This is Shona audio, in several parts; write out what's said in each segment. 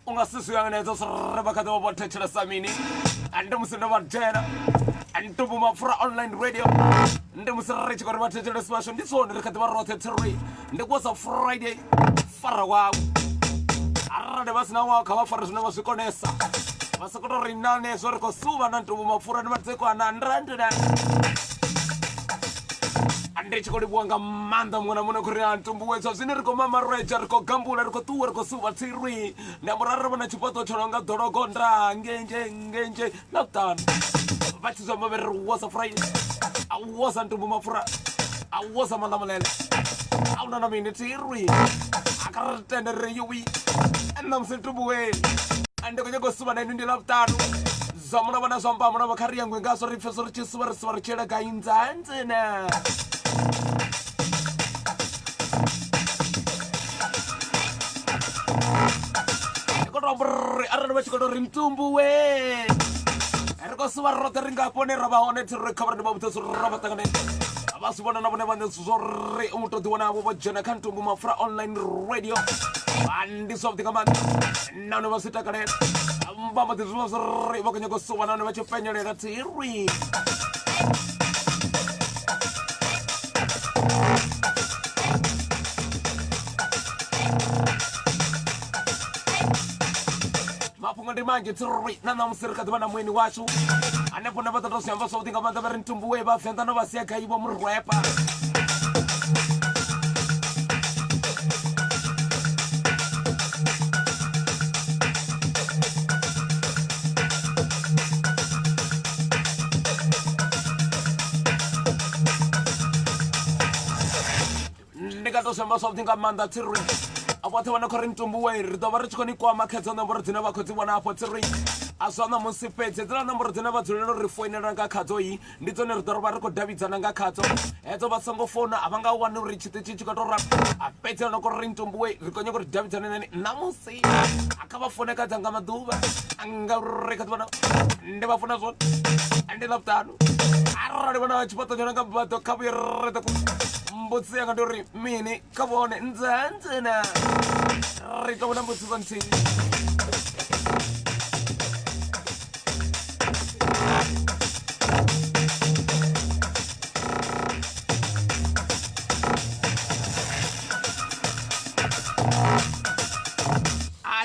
Ungasisuyangene sorabakado watechela samini ande musina watena Ntumbu MAPFURA online radio nde musirrichi kwa watechela smasho ndisone rekati warote terri nde kwasa Friday fara wawo arade basina wawo kawa fara zuna wasikonesa wasikoto rinane soriko suva na Ntumbu MAPFURA nimateko anandrandina ande chikoli buanga manda mwana mwana kuria Ntumbu wezo ziniriko mama reja riko gambula riko tuwa riko suva tiri namurara wana chipato chononga doroko ndra ngenje lockdown Batizo mabere was a Friday I was Ntumbu MAPFURA I was a malamalele I don't know minute tiri akaratende reyuwi and Ntumbu we ande kwenye suva na inundi lockdown zamuna wana zomba mwana wakari yangu ngaso rifeso richisuwa suwa chela gainza anzina arana bachikodo Ntumbu we erko suwa rote ringa pone raba hone tire cover de babuto raba tangane abasu bona nabone bande zorre umuto diwana abo jana kan Ntumbu MAPFURA online radio andi something man nana basita kane amba mate zorre bakanya ko suwa nana bacho penyere ratiri Mapunga manje tiri nana musirika dibana mweni washu anepo na batato syamba something kamanda bari Ntumbu we ba fenta no basia kaibo mu rapa Negato syamba something kamanda tiri Apote wana kore Ntumbu we rito bari chikoni kwa makheto na bari tina bakoti wana apo tiri aswana musi fhedze dzina nomboro dzine vha dzulela uri foinela nga khadzo iyi ndi dzone ri ḓo ri vha ri khou davhidzana nga khadzo hedzo vha songo founa a vha nga wani uri tshiṱitshi tshi khou tou a fhedzela no kori ri Ntumbuwe ri khou nyaga uri davhidzane nani namusi a kha vha foune kadza nga maḓuvha ngauri kha ḓuvha ndi vha funa zwone ndi ḽavhuṱanu arali vhona vha tshifhaṱo tsho no nga vhaḓo kha vhuye ri ḓo mbudzi yanga ndi uri mini kha vhone ndzandzena ri tou na mbudziso nthihi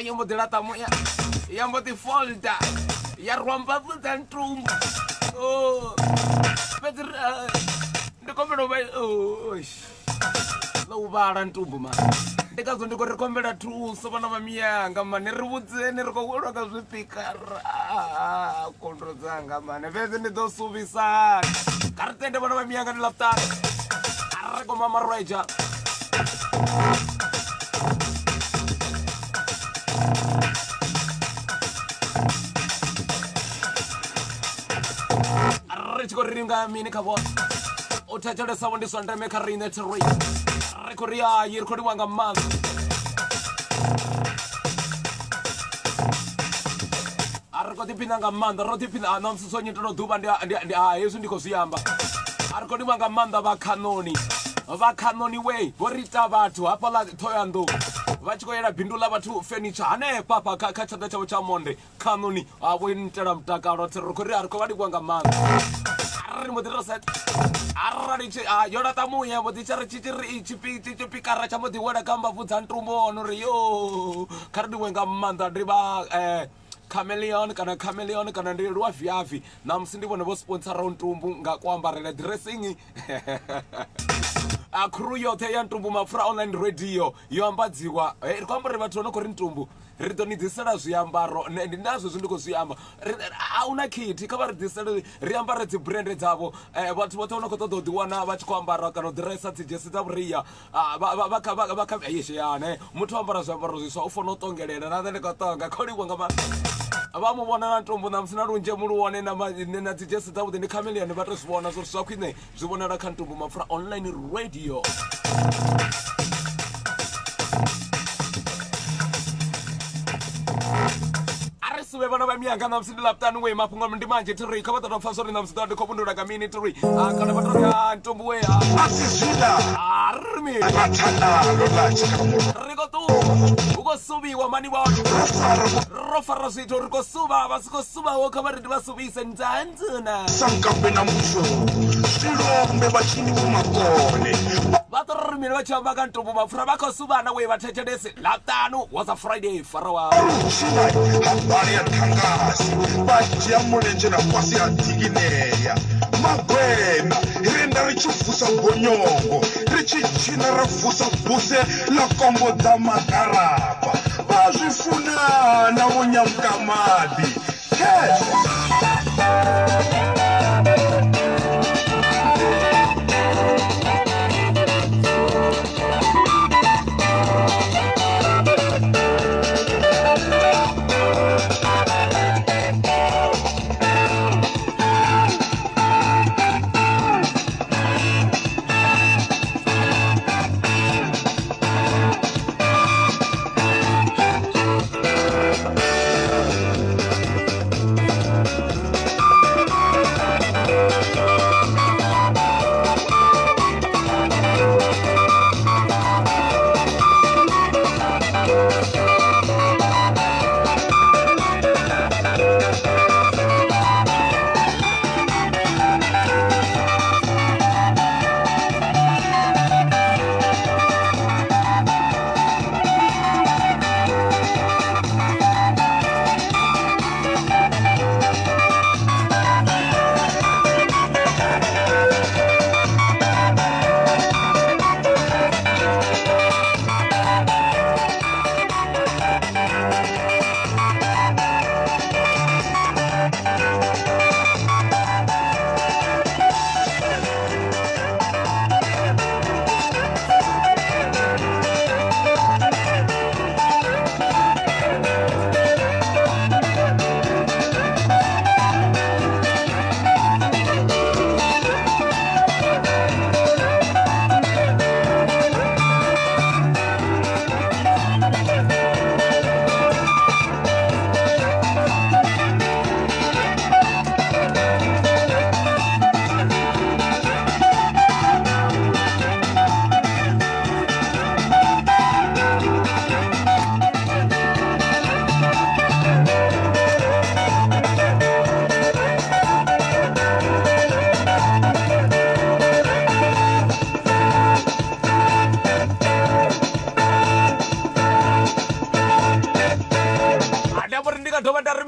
yo mbo ḓi laṱa muya ya mbo ḓi folda ya rwamba vhudza Ntumbu fhedzi ndi kombela u vha ḽo u vhala Ntumbu mani ndi kazwo ndi khou ri kombela thuso vhana vha miyanga mani ri vhudzeni ri khou welwa nga zwipikara kondo dzanga mani fhedzi ndi ḓo suvisana kha ri tende vhana vha miyanga ndi ḽavhuṱanu a ri khou mamarweja ri tshi khou ringa mini kha vhone u thetshelesa vho ndi zwa ndeme kha riṋe thiri ri khou ri hayi ri khou liwa nga maanḓa a ri khou ḓiphina nga maanḓa ro ḓiphina namusi so nyitelo ḓuvha ndi hezwi ndi khou zwi amba a ri khou liwa nga maanḓa vhakhanoni we vho ri ita vhathu hafhaḽa Thohoyandou vha tshi khou yela bindu ḽa vhathu furniture hanefha hafha kha tshanḓa tshavho tsha monde khanoni a vho itela mutakalo ri khou ri a ri khou vha liwa nga maanḓa ri mbo ḓi reset arali yo laṱa muya mbo ḓi tsha ri tshipikara tsha mbo ḓi wela kha mbavu dza Ntumbu ono uri yo kha ri liwe nga maanḓa ndi vha chameleon kana ndi lwa viavi namusi ndi vhone vho sponsora Ntumbu nga kuambarele dressing a crew yoṱhe ya Ntumbu Mapfura online radio yo ambadziwa ri khou amba uri vhathu vho no khou ri Ntumbu ri ḓo ni ḓisela zwiambaro ndi nazwo zwi ndi khou zwi amba a una khithi kha vha ri ḓisele ri ambare dzi brand dzavho vhathu vhoṱhe vho no khou ṱoḓa u ḓiwana vha tshi khou ambara kana u ḓiresa dzi jesi dza vhuria yesheyane muthu o ambara zwiambaro zwiswa u fanela u ṱongelela na nṋe ndi khou ṱonga kha liwa nga vha mu vhona na Ntumbu namusi na lunzhe mu lu wane na dzi jesi dzavhuḓi ndi chameleon vha tou zwi vhona zwo zwa khwine zwi vhonala kha Ntumbu Mapfura online radio suve vana va miyanga namusi ndi ḽavhuṱanu we mafhungo ndi manzhi thiri kha vha ṱoḓa pfha zwo ri namusi ḓa ndi khou vhundula nga mini thiri kana vha tori Ntumbu we ri khou ṱuwa hu khou suviwa mani vhone ro fara zwithu ri khou suva vha si khou suvaho kha vha ri ndi vha suvise ndzandzana sankambe na musho silombe vachiniwo makone vha tori ri mini vha tshi amba ka Ntumbu Mapfura vha khou suvana we vha thetshelese ḽavhuṱanu was a Friday farawa habari ya thangazi vajia mulenzhe na kwasi ya dikineya magwena rinda ri tshi vusa bonyongo ri tshi tshina ra vusa buse la kombo dza makarapa va zwi funa na vho Nyamukamadi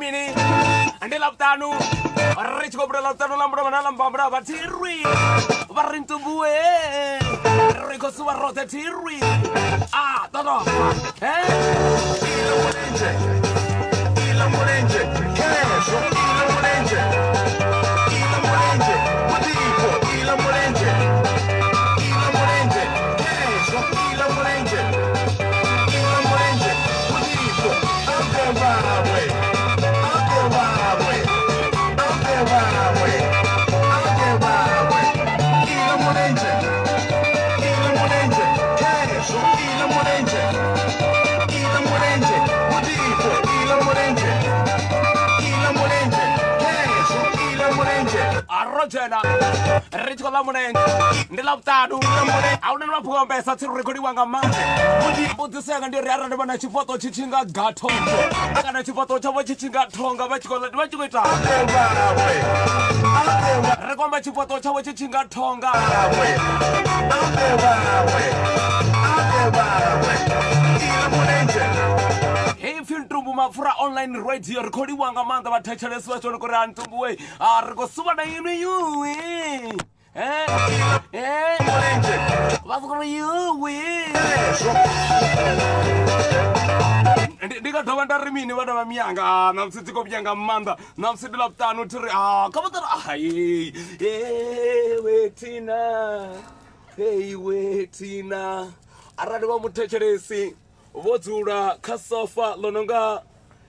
rimini ande laptanu rich ko bro laptanu lambro manalam bambra batiri Ntumbu riko suwa rote tiri todo ila mulenje kesho ila mulenje madipo ila mulenje kesho ila mulenje madipo akebawe ila mulenje kesho ila mulenje madipo ila mulenje kesho ila mulenje arrojena rich ko lamunenge ndilaptanu awuna maphuka sa tiri rekodi wanga manje mbudziseka ndi rara ndivana chipoto chichinga gathongo kana chipoto chavo chichinga thonga vachikoita rekomba chipoto chavo chichinga thonga Hey, Ntumbu MAPFURA online radio rekodi wanga manda vatachelesi vachona kuri Ntumbu we riko suva na inu yuwe vasikuri yuwe ndikadhova ndarimini vana vamiyanga namusitiko myanga manda namusiti laputano tiri kavatari wetina arati vamutechelesi vodzura kasofa lononga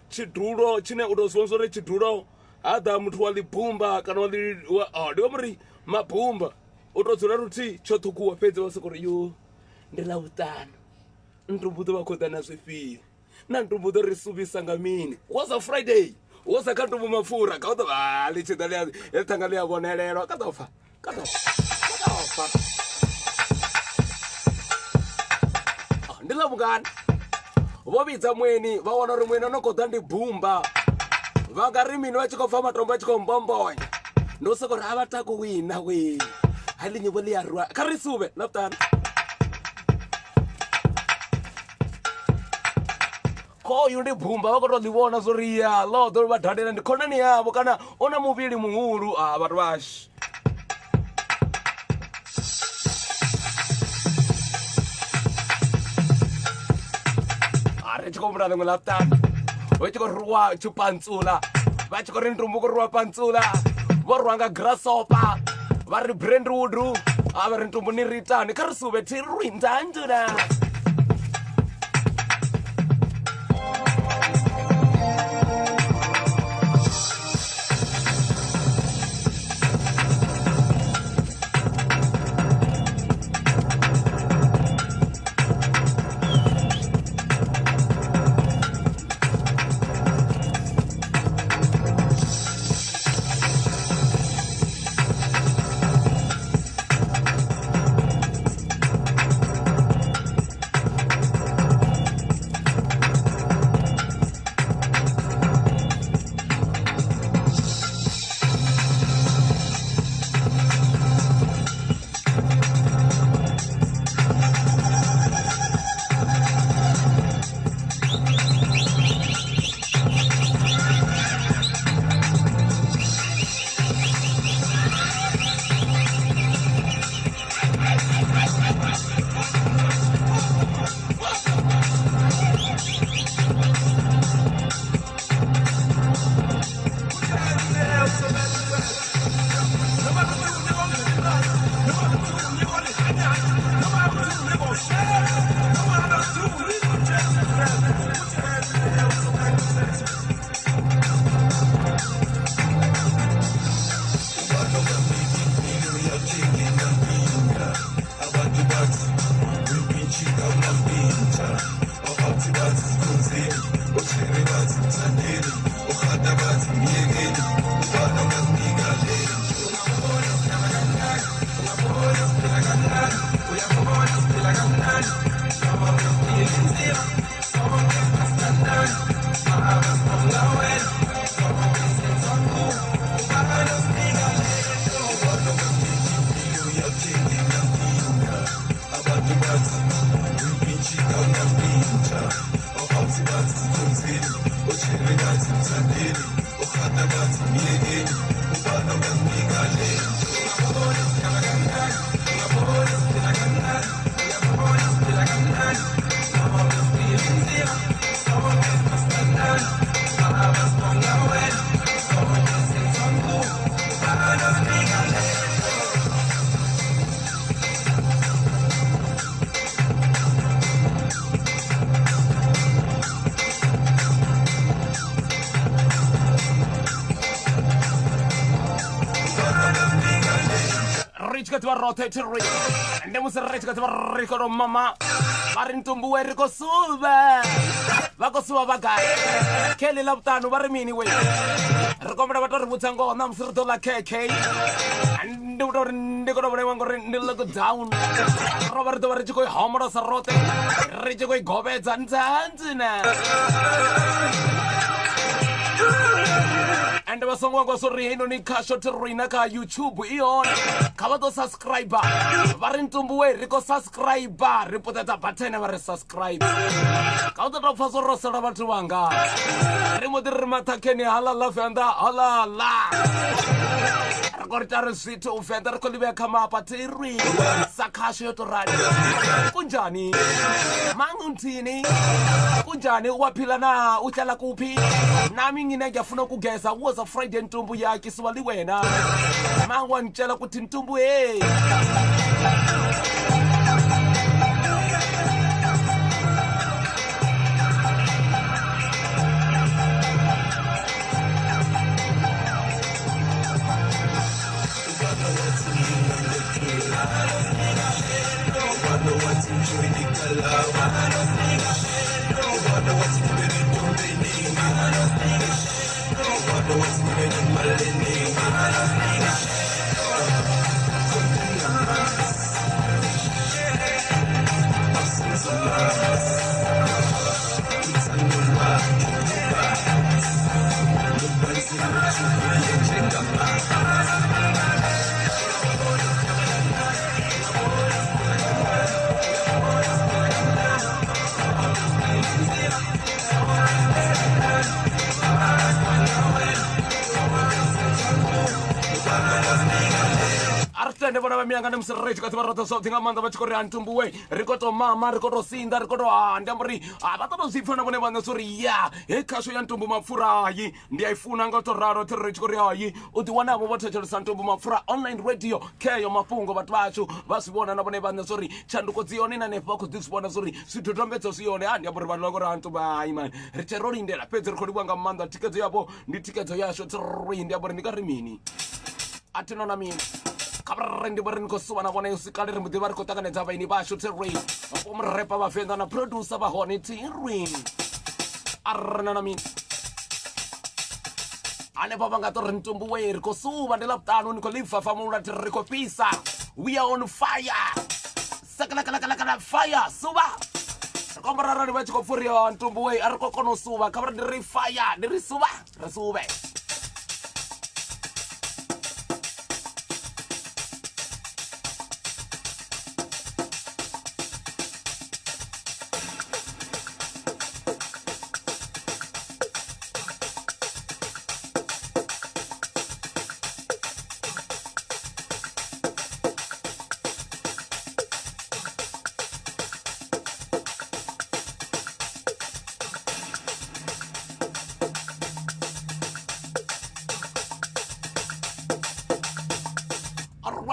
chidhulo chine udozvonzore chidhulo hadha mutu walibhumba kana ndiwa muri mabhumba utodzura ruti chotukuwa pedze vasikuri yo ndilautano Ntumbu vakodana zvifiri Ntumbu risuvisa ngamini waza Friday waza Ntumbu MAPFURA kautova lichidha litanga liyavonelelwa katofa ndilavukani vovidza mweni vaona uri mweni anokodha ndibhumba vakarimini vachikofa matombo achikombombonya ndosoko ri avatakuwina we halinyivo liyarwa karisuve laputani koyu ndibhumba vakotolivona zoriya lodo ri vadhadela ndikhonani yavo kana ona muvili muhulu vari vashi chikombrana ngolaptana vachikoruwa chipantsula vachikori Ntumbu kuruwa pantsula vorwanga grasshopper vari brandwood vari Ntumbu ni ritani karisuve tirwindanjura va rotetiri ndi musirrechi kati va rikoro mama va ri Ntumbu we riko suva va ko suva va gaya kheli la vutano va ri mini we ri kombela va to ri vutsa ngona musirito la KK ndi vuto ri ndi ko vona ngo ri ndi look down ro va ri to va ri tshi kho homora sa rote ri tshi kho igobedza ndzandzina and vasongo ngo so ri hino ni khasho tirina ka YouTube iona kha va to subscribe va ri Ntumbu we ri ko subscribe ri poteta button va ri subscribe ka to fa so ro sala batho vanga ri mo ri mathakeni halala fenda halala korita ri sito u fenda ri ko libe kama patiri sakhasho to rani kunjani manguntini kunjani waphila na uhlala kuphi nami ngine ngiyafuna ukugeza was a Friday Ntumbu yakhe siwali wena mangwa ngitshela ukuthi Ntumbu hey ne vona va mianga ne musirrechi kati va rota something amanda va chikori Ntumbu we rikoto mama rikoto sinda rikoto ndamri va to zipfa na vone vana sori ya he khasho ya Ntumbu MAPFURA yi ndi ayifuna nga to raro tirre chikori hayi u ti wana vo vothethelisa Ntumbu MAPFURA online radio keyo mafungo vatu vachu va swi vona na vone vana sori chanduko dzione na ne va ku dzi vona sori swithotombedzo sione ndamri va loko ra Ntumbu hayi man ri tero lindela pedze rikhodiwa nga manda tikedzo yabo ndi tikedzo yasho tirri ndamri ndika rimini atinona mina kabrende barin ko suwana bona usikale re mudibar ko takane tsa baini ba shoot ring o mo repa ba fenda na producer ba hone ring arna na min ane baba nga to Ntumbu we re ko suba ndela ptano ni ko lifa famula re ko pisa we are on fire sakala kala fire suba ko mara re ba tshiko furia Ntumbu we are ko kono suba kabra re fire re suba re sube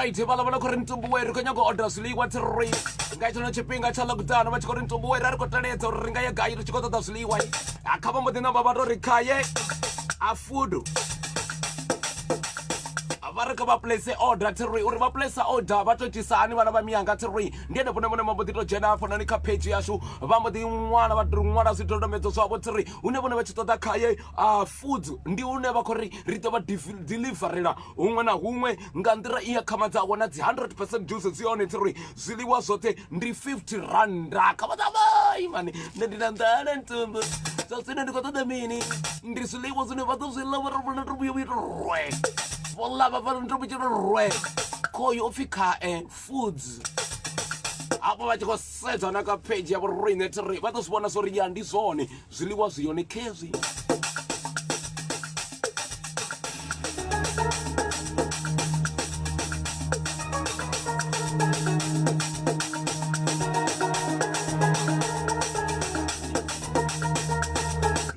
right vala ko Ntumbu we ri ko nyago order sliwa tirri nga itona chipinga cha lockdown va chiko Ntumbu we ri ko taletsa ri nga ya gayi ri chiko ta sliwa akhava mo dina baba ro ri khaye a food va ri ka va place order tirri uri va place order va to tisani vana va mianga tirri ndene vone maboti to jena fona ni ka page yashu va mo di nwana va drinwana switotometso swa vo tirri une vone va chitota khaye a food ndi une va khori ri to va deliverela unwe na unwe nga ndira iya khama dza wona dzi 100% juice zione tirri ziliwa zote ndi 50 rand kama da vai mani ndina ndana Ntumbu so sine ndiko to mini ndi ziliwa zine va to zilava ro vona ro buyi rwe vola va Ntumbu chiro rwe koyo fika foods apo va tshiko sedza na ka page ya vorine tirri va to swivona so ri ya ndi zone ziliwa ziyone khezi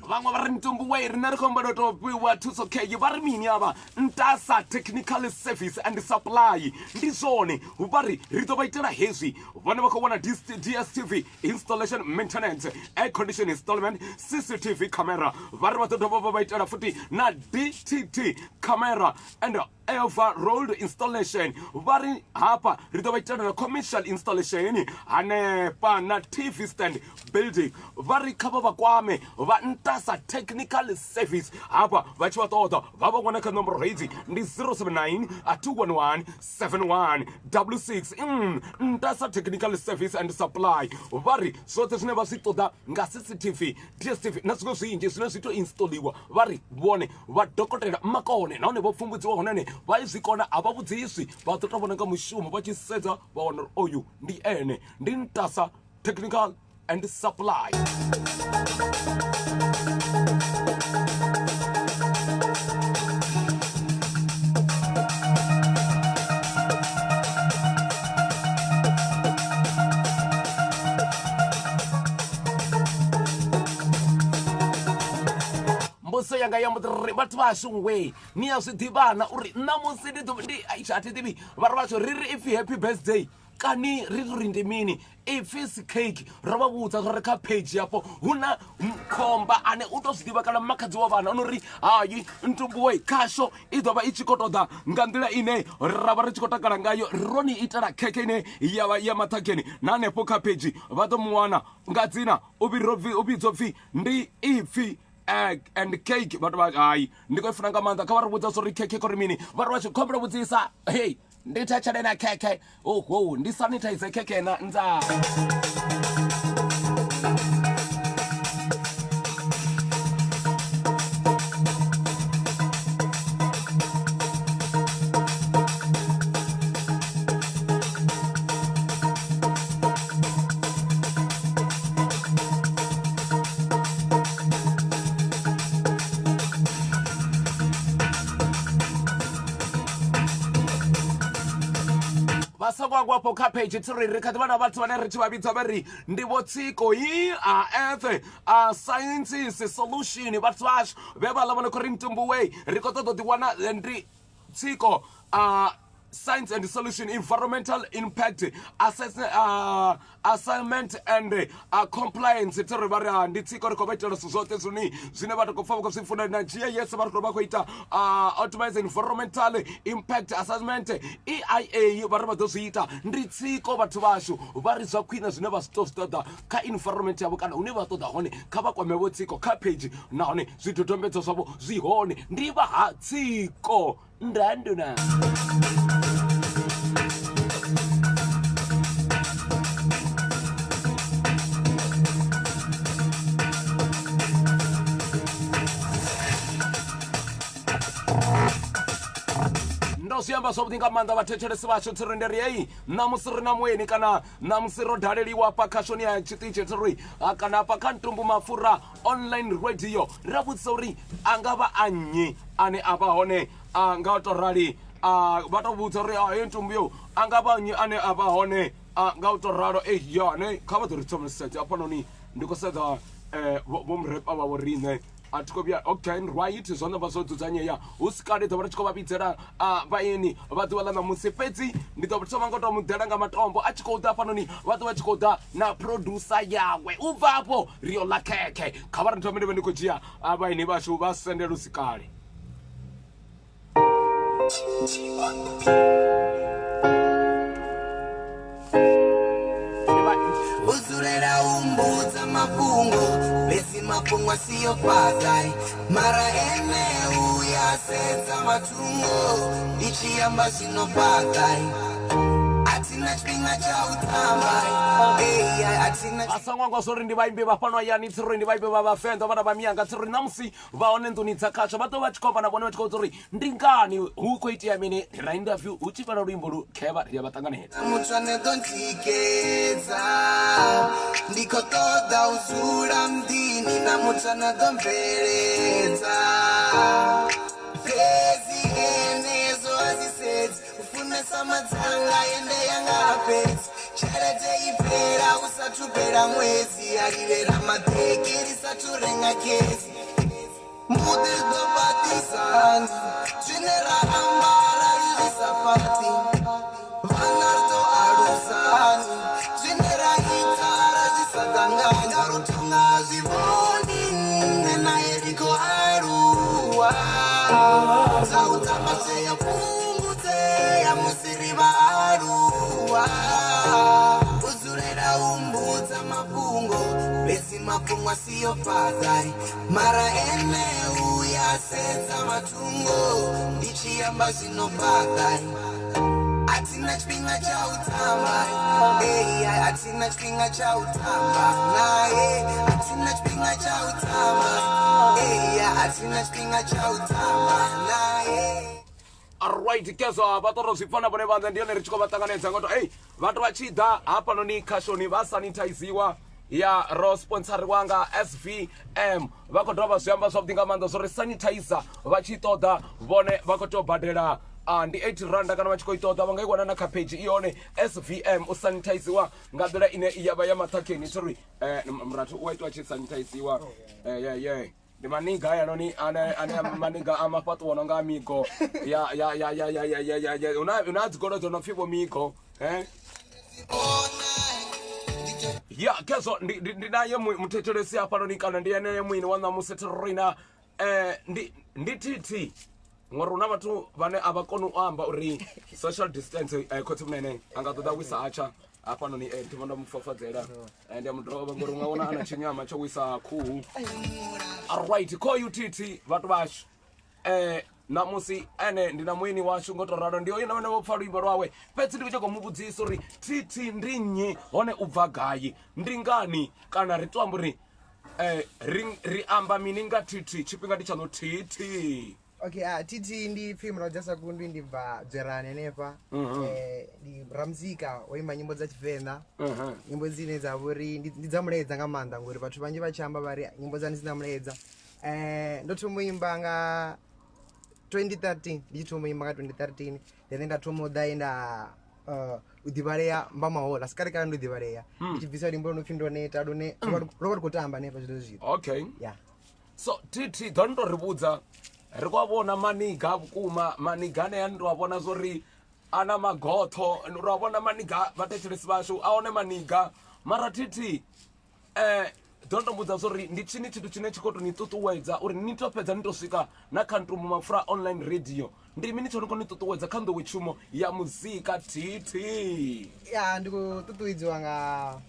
vamwe va ri Ntumbu we why rina re kombela to bua thuso okay ba re mini aba Ntasa technical service and supply ndi zone ba re ri to ba itela hezwi vhone ba khou vhona DSTV installation maintenance air condition installment CCTV camera ba re ba ḓo ba itela futhi na DTT camera and overrolled installation ba re hapa ri ḓo ba itela na commercial installation hanepa na TV stand building ba re kha ba kwame ba Ntasa technical service hapa ba tshi ba ṱoḓa ba ba vhona kha nomboro hedzi ndi 079 211 7166 Ntasa technical service and supply ba re zwoṱhe zwine vha zwi ṱoḓa nga CCTV DSTV na zwiṅwe zwinzhi zwine zwi to installiwa ba re vhone vha dokotela makone nahone vho pfumbudziwa honane vha zwi kona a vha vhudziswi vha ḓo to vhona nga mushumo vha tshi sedza vha wana oyu ndi ene ndi Ntasa technical and supply. Mbuso yanga ya mutri vhathu vashu we ni a zwi ḓivhana uri nna musi ndi aisha thi ḓivhi vha ri vhathu ri ri if happy birthday kani ri ri ndi mini if is cake ro vha vhudza uri kha page yapo huna khomba ane u to zwi ḓivha kana makhadzi wa vhana ono ri hayi Ntumbu we khasho i ḓo vha i tshi khou ṱoḓa nga nḓila ine ra vha ri tshi khou takala ngayo ro ni itela kheke ine ya maṱhakheni na hanefho kha page vha ḓo mu wana nga dzina u vhidzwa pfhi ndi ipfhi egg and cake vhathu vha hayi ndi khou funa nga maanḓa kha vha ri vhudza uri kheke khori mini vha ri vha tshi khombela vhudzisa hey ndi thatshele na kheke oho ndi sanitize kheke na nza Wasogwapo kha page tiri ri kha ḓivha na vhathu vhane ri tshi vha vhidza vha ri ndi vho tsiko earth sciences solution vhathu vashu ve vhaḽa vhone khou ri Ntumbu we ri khou ṱoḓa ḓi wana ndi tsiko science and solution environmental impact assignment and compliance tiri vha ri ndi tsiko ri khou vha itela zwithu zwoṱhe zwine vhathu khou pfa vha khou zwi funa na GIS vha ri khou vha khou ita optimize environmental impact assessment EIA vha ri vha ḓo zwi ita ndi tsiko vhathu vashu vha ri zwa khwine zwine vha zwi ṱoḓa kha environment yavho kana hune vha ṱoḓa hone kha vha kwame vho tsiko kha page nahone zwidodombedzo zwavho zwi hone ndi vha ha tsiko ndanduna ndosiamba zwavhuḓi nga maanḓa vhathetshelesi vhashu tiri ndi ri hei namusi ri na mueni kana namusi ro daleliwa pa khashoni ya tshiṱitshi tiri kana pa kha Ntumbu MAPFURA online radio ra vhudzisa uri a nga vha a nnyi ane a vha hone nga u to rali vha to vhudza uri hei Ntumbu yo a nga vha nnyi ane a vha hone nga u to ralo yane kha vha ḓo ri thomelisedza hafhanoni ndi khou sedza vho mrepa vha vho riṋe a thi khou vhuya okay right zwone vha zwo dzudzanyeya hu si kale ḓo vha ri tshi khou vha vhidzela vhaeni vha ḓuvha ḽa ṋamusi fhedzi ndi ḓo thoma nga u tou mudela nga matombo a tshi khou ḓa hafhanoni vha ḓo vha tshi khou ḓa na producer yawe u bva hafho ri yo ḽa khekhe kha vha ri thome ndi vhe ndi khou dzhia vhaeni vhashu vha sendela u si kale uzulela umbudza mafhungo besi mafhungo asiyo fhazai mara ene uyasedza matungo ndichiyamba zvinofhazai atina chifhinga cha utama asangwangwa zwo ri ndi vhaimbi vha fhano hayani tsiri ndi vhaimbi vha vhavenḓa vhana vha miyanga tsiri namusi vha hone nḓuni dza khasho vha ḓo vha tshi khou vha na vhone vha tshi khou uri ndi ngani hu khou itea mini ra interview hu tshi fhela luimbo lu khevha ri ya vha ṱanganedza muthu ane ḓo ntikedza ndi khou ṱoḓa u dzula mḓini na muthu ane ḓo mveledza fhedzi enezo azisedzi ufunesa madzanga ende yanga fhedzi tshelede ipfhela usathu fhela ṅwedzi alivhela maṱeki risathu renga khezi mudirdo batisani Jinera ambara isapati Vanardo arusani Jinera itara jisaganganya Rutunga zivoni Nena eriko aruwa Zautapase ya pungute Ya musiriva aruwa Uzurera umbuza mapungo Besi mapungo siyo fadai Mara ene uya seta matungo Ndichi amba zino fadai Atina chpinga cha utamba Atina chpinga cha utamba Atina chpinga cha utamba Atina chpinga cha utamba Alright, keso batoro sifana bone banda ndione richiko batanganeza ngoto vantu vachida hapa noni kashoni vasanitiziwa ya ro sponsor wanga SVM vakodova zviamba zvabudinga mando zori sanitizer vachitoda vone vakotobhadhera ndi 8 rand kana vachikoitoda vangaigwana na kapeji ione SVM usanitiziwa ngabira ine iyava yamatakeni tori mratu waitu vachisanitiziwa Ni maniga ya noni ane maniga ama patu wananga amigo ya unazigoro zono fibo migo ya keso ndinaye mtetelesi hapa noni kana ndiye nene mwini wana museterina ndi titi ngoruna batu bane abakonu amba uri social distance koti mnene angatoda wisa acha hapa noni tivona mufafadzera ende mudroba ngori ungaona ana chinyama chowisa ku alright ko utiti vatu vashu namusi ene ndina mwini washu ngotorado ndio ina vane vopfa luimbo rwawe petsi ndi kuchoko mubudziso ri titi ndinyi hone ubva gai ndingani kana ritwambo ri amba mininga titi chipinga ndichano titi Okay, titi ndi film rajasa kundu ndibva dzerane nepa ndi ramzika oimba nyimbo dza Chivenda nyimbo dzine dzavuri ndidzamuledza ngamanda ngori vathu vanji vachamba vari nyimbo dzani dzinamuledza ndotomuimba nga 2013 ndichitomuimba nga 2013 then ndatomoda enda udhivareya mbamahola sikari kana ndudhivareya ndichibvisa rimbo rinopfindoneta done rokoti kutamba nepa zvito zviro okay yeah so titi ndondoribudza rikwavona maniga vukuma maniga neya ndiwavona zori ana magotho ndiwavona maniga vatecheresi vashu aone maniga mara titi ndondombudza zori ndichini chithu chine chikotonitutuwedza uri nitopedza nitosvika nakhantumbu mapfura online radio ndimini chonikonitutuwedza khandu wechumo ya muzika titi ya ndikututuidziwa nga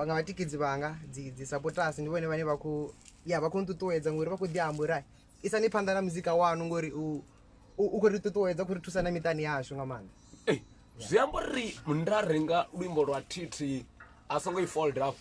vatikidzi vanga dzisupporters ndivone vane vakuntutuwedza ngori vakudiamburai isanipanda na muzika wanu ngori ukuritutuwedza kuritusana mitani yashu ngamanda zviyambo ri mundarenga luimbo rwa titi asongoifoldera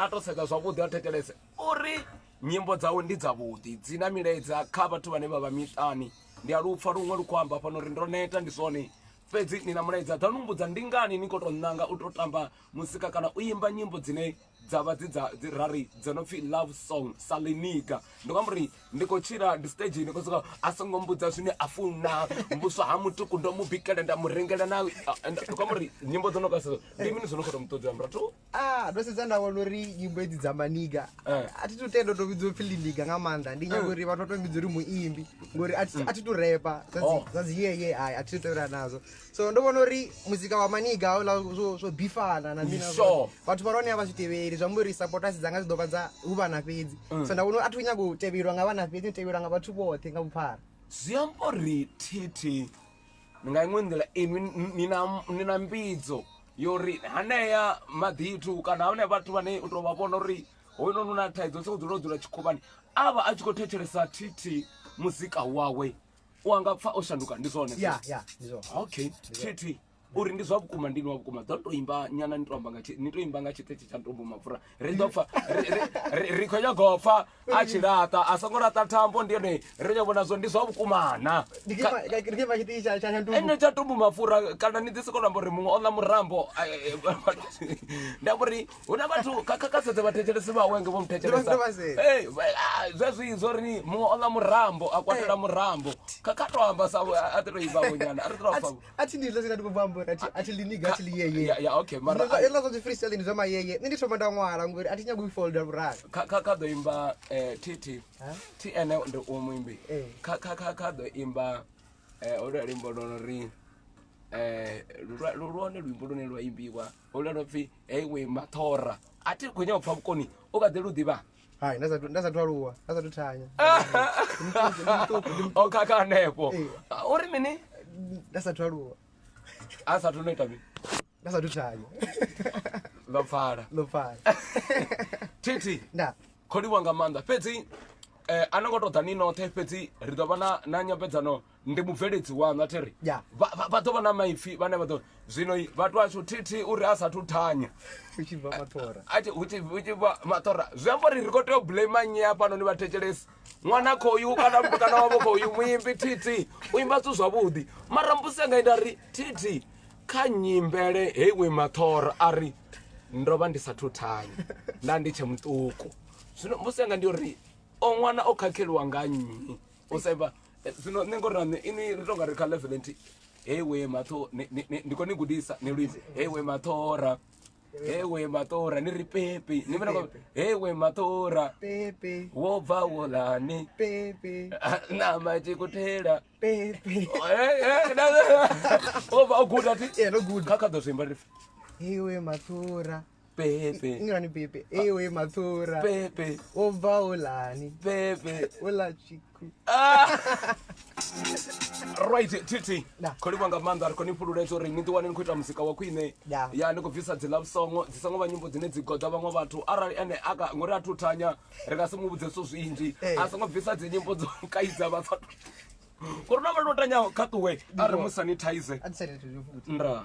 atoseka zvavudi atetelese uri nyimbo dzawo ndidzavudi dzina miledza kha vathu vane vava mitani ndialupfa rumwe lukwamba pano ri ndoneta ndizvone fedzi nina muledza dzanumbudza ndingani nikotonanga utotamba musika kana uimba nyimbo dzine dzava dzirari dzinopfi love song saliniga ndokamburi ndikochira ndistage ndikosoka asongombudza zvine afuna mbuswa hamutuku ndomubhikela ndamurengela nawe ndokamburi nyimbo dzinokasa ndimini zvinokota mutodzi amratu ndoseza ndaona uri nyimbo idzi dzamaniga atitotenda tovidzo filiniga ngamanda ndinyangori vatotombidzo ri muimbi ngori atitorepa zazi yeye hai atitotevera nazo so ndovona uri muzika wamaniga aula zvobhifana namina vathu varoni avazviteveri zvambori supporters dzanga zvidova dza uvana pedzi so ndaona atikunyangoteverwa ngavana pedzi teverwa ngavathu vothe ngamuphara zviyambori titi ndingaimwendela inwi nina mbidzo yori haneya madhitu kana havane vathu vane utovavona uri hoino nuna thaidzo sekudzinodzula chikhuvani ava achikotecheresa titi muzika wawe wangapfa oshanduka ndizvone ndizvo okay titi uri ndizva vukuma ndini wavukuma dzotoimba nyana nitoimba nga chitechi cha Ntumbu mapfura rinopfa rikonyagopfa achirata asangorata tambo ndiyone rinyavona zvo ndizva vukumana ene cha Ntumbu mapfura kana nidzisekonambo ri mumwe ona murambo ndamburi una vathu kakakasedza vatecheresi vawenge vomutecheresa zvezviizvo rini mumwe ona murambo akwatela murambo kakatoamba sa atitoimba nyana ati ndizvo sina ndikubvamba bora ati liniga ati yeye ya okay mara ela zo freestyle ni zoma yeye ndi thoma ndangwala ngori ati nyagu folder bra ka do imba titi ti ene ndo umwimbi ka do imba ore rimbo no ri ruone lwimbo lune lwa imbiwa ole ro pfi we mathora ati kunya upfa bukoni ukade ludiba hai ndaza twaluwa ndaza tuthanya okaka nepo uri mini ndaza twaluwa asa tunoita mini ndaza tuthanya lofara titi nda kholi wanga manda fhedzi anongoto dani nothe fhedzi ri ḓo vha na nyambedzano ndi mubveledzi waṋu athiri vha ḓo vha na maipfi vhane vha ḓo zwino vhathu vashu titi uri a sathu thanya uchibva mathora ati uchibva mathora zwi amba uri ri khou tea u blame nnyi hafhanoni vhathetshelesi ṅwana khoyu kana mutukana wavho khoyu muimbi titi u imba zwithu zwavhuḓi mara mbusenga enda ri titi kha nyimbele heiwe mathora ari ndo vha ndi sathu thanya nda ndi tshe muṱuku zwino mbusenga ndi uri o ṅwana o khakheliwa nga nnyi u saimba zwino nṋe ngori nane ini ri tonga ri kha level nti heiwe matho ndi kho ni gudisa ni luimbi heiwe mathora ni ri pepe ni vhona ko heiwe mathora pepe wo bva wolani pepe na maji kuthela pepe o bva guda ti no good kha ḓo zwimba ri heiwe mathora pepe ngani pepe heiwe mathora pepe wo bva wolani pepe ola chiku right titi kholi wanga manda ari koni pfululedzo uri ni ḓiwane ni khou ita muzika wa khwine ya ni khou bvisa dzi love song dzi songo vha nyimbo dzine dzi goda vhaṅwe vhathu arali ene aka ngori a thuthanya ri nga si mu vhudze zwithu zwinzhi a songo bvisa dzi nyimbo dzo kaidza vhathu ngori na vha tanyaho kha ṱuwe a ri mu sanitize nda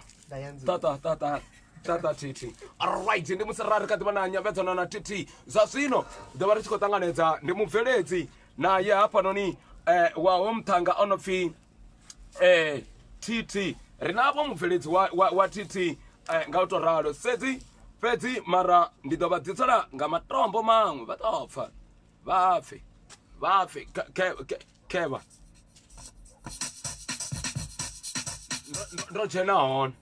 tata titi alright ndi musirari kha ḓivha na nyambedzano na titi zwa zwino ḓovha ri tshi khou ṱanganedza ndi mubveledzi naye hafhanoni waho mthanga ono pfi titi ri navho mubveledzi wa titi nga u to ralo fhedzi mara ndi ḓo vha ḓitsela nga matombo maṅwe vha ḓo pfa vha pfe keva ndo dzhena hone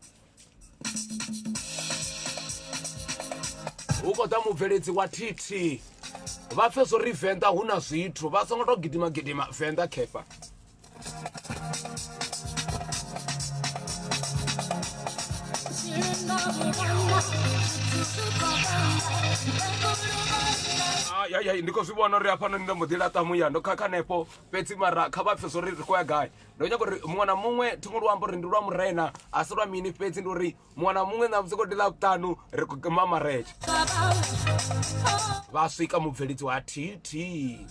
hu khou ḓa mubveledzi wa titi vha pfe zwo ri venḓa hu na zwithu vha songo to gidima venḓa khefa ndi khou zwi vhona uri hafhanoni ndo mbo ḓi laṱa muya ndo khakha nepo fhedzi mara kha vha pfe zwo ri khou ya gai ndo nyaga uri muṅwe na muṅwe thungo luambo uri ndi lwa murena a si lwa mini fhedzi ndi uri muṅwe na muṅwe na musi khou ndi ḽa vhuṱanu ri khou gema maretshe vha swika mubveledzi wa titi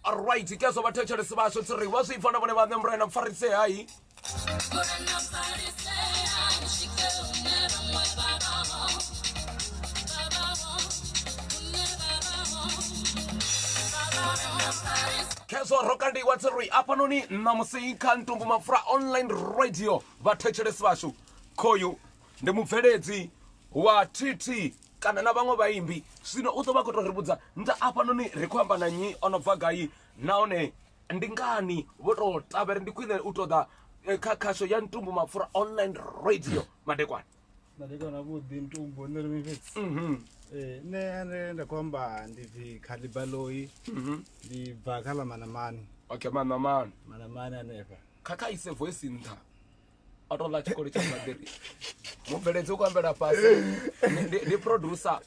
alright ke so vhathetshelesi vhashu tsiri vha zwi fana vhone vhaṋe murena mfarise hai keso rokandiwa tsiri hafhanoni namusi kha Ntumbu MAPFURA online radio vhathetshelesi vhashu khoyu ndi mubveledzi wa titi kana na vhaṅwe vhaimbi zwino u ḓo vha khou tou ri vhudza nda hafhanoni ri khou amba na nnyi o no bva gai nahone ndi ngani vho tou ṱavheri ndi khwine u tou ḓa kha khasho ya Ntumbu MAPFURA online radio madekwana vhuḓi Ntumbu nṋe ri mifhedzi nṋe nda khou amba ndi pfi khalibaloyi ndi bva kha ḽa manamani okay manamani hanefha kha ise voice nṱha o tou ḽa tshikolo tsha badiri mubveledzi u khou ambela fhasi ndi producer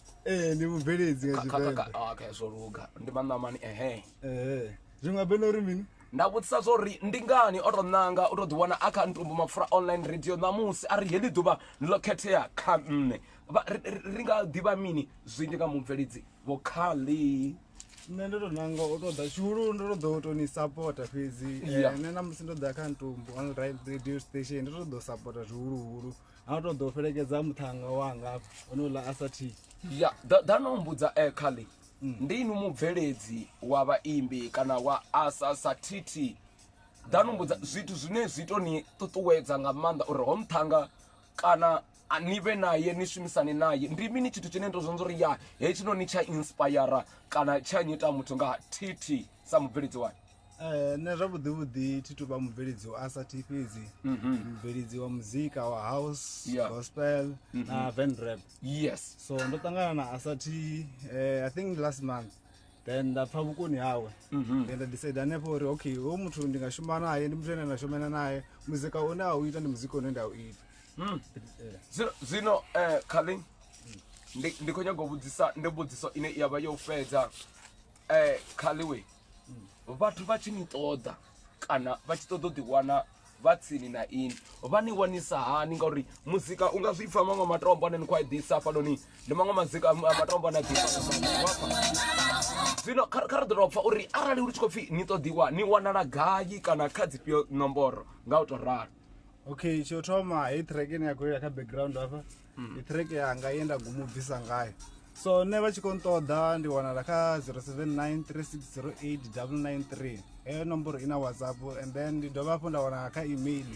ndi mubveledzi nga Tshivenḓa okay zwo luga ndi manamani zwi nga bena uri mini nda vhudzisa zwori ndi ngani o tou ṋanga u tou ḓiwana a kha Ntumbu MAPFURA online radio ṋamusi a ri heḽi ḓuvha ndi ḽo khethea kha nṋe ri nga ḓivha mini zwinzhi nga mubveledzi vhokhali nṋe ndo tou ṋanga u tou ḓa tshihulu ndo tou ḓo tou ni sapota fhedzi nṋe namusi ndo ḓa kha Ntumbu online radio station ndo tou ḓo sapota zwihuluhulu a tou ḓo fhelekedza muthanga wanga hafha ono ḽa asathi ya danombudza Khali ndinu mubveledzi wa vaimbi kana wa asasatiti danombudza zwithu zwine zwitoni ṱuṱuwedza nga maanḓa uri ho mthanga kana ni vhe naye ni shumisane naye ndi mini tshithu tshine ndo zwonza uri ya hetshinoni tsha inspire kana tsha nyita muthu nga titi sa mubveledzi wayo? Nṋe zwavhuḓi thi tu vha mubveledzi wa asati fhedzi mubveledzi wa muzika wa house gospel na van rap. Yes, so ndo ṱangana na asati I think last month, then nda pfha vhukoni hawe then nda decide hanefho uri okay hoyu muthu ndi nga shuma naye ndi muthu ane nda shumana naye muzika une a u ita ndi muzika une nda u ita. Zwino Khali ndi khou nyaga u vhudzisa ndi mbudziso ine ya vha yo fhedza Khali we vhathu vha tshi ni ṱoḓa kana vha tshi ṱoḓa u ḓiwana vha tsini na ini vha ni wanisa hani ngauri muzika u nga zwi pfha maṅwe matombo ane ni khou a ḓisa hafhanoni ndi maṅwe matombo ane a ḓisa. Zwino kha ri ḓo pfha uri arali uri tshi khou pfhi ni ṱoḓiwa ni wanala gai kana kha dzifhio nomboro nga u tou ralo? Okay, tsho thoma hei track ine ya khou lila kha background hafha i track yanga ye nda gumu bvisa ngayo. So nṋe vha tshi khou nṱoḓa ndi wanala kha 0793608993 heyo nomboro ina WhatsApp, and then ndi dovha hafhu nda wanala kha email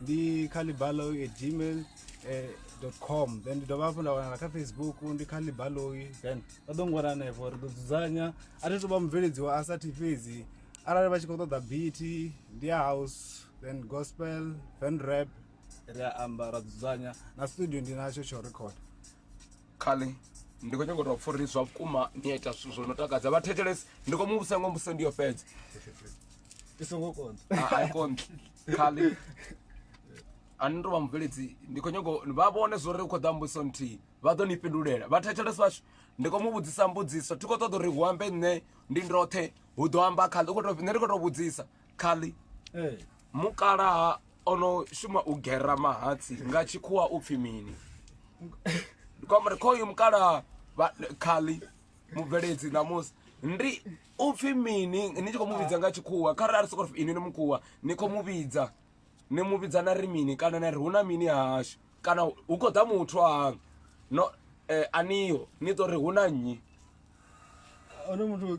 ndi khalibaloyi@gmail.com, then ndi dovha hafhu nda wanala kha Facebook ndi khalibaloyi, then vha ḓo ngwana hanefho ri ḓo dzudzanya. A thi tu vha mubveledzi wa asati fhedzi arali vha tshi khou ṱoḓa beat ndi ya house then gospel van rap ri a amba ra dzudzanya na studio ndi natsho tsho record. Khali ndi khou nyanga u tou pfha uri zwa vhukuma ni ita zwithu zwo no takadza vhathetshelesi ndi khou muvhusa ngo mbuso ndi yo fhedza i songo konḓa a i konḓi. Khali ani ndo vha mubveledzi ndi khou nyanga vha vhone zwo ri u khou ḓa mbuso nthihi vha ḓo ni fhindulela vhathetshelesi vashu ndi khou mu vhudzisa mbudziso thi khou ṱoḓa uri hu ambe nṋe ndi ndoṱhe hu ḓo amba Khali nṋe ndi khou tou vhudzisa Khali mukalaha ono shuma u gera mahatsi nga tshikhuwa u pfhi mini? Kwamari khoyu mukalaha Khali mubveledzi namusi ndi u pfhi mini ni tshi khou muvhidza nga tshikhuwa kharali a ri sokou ri ini ni mukhuwa ni khou muvhidza ni muvhidza na ri mini kana na ri hu na mini hashu kana hu khou ḓa muthu a no aniyo ni ḓo ri hu na nnyi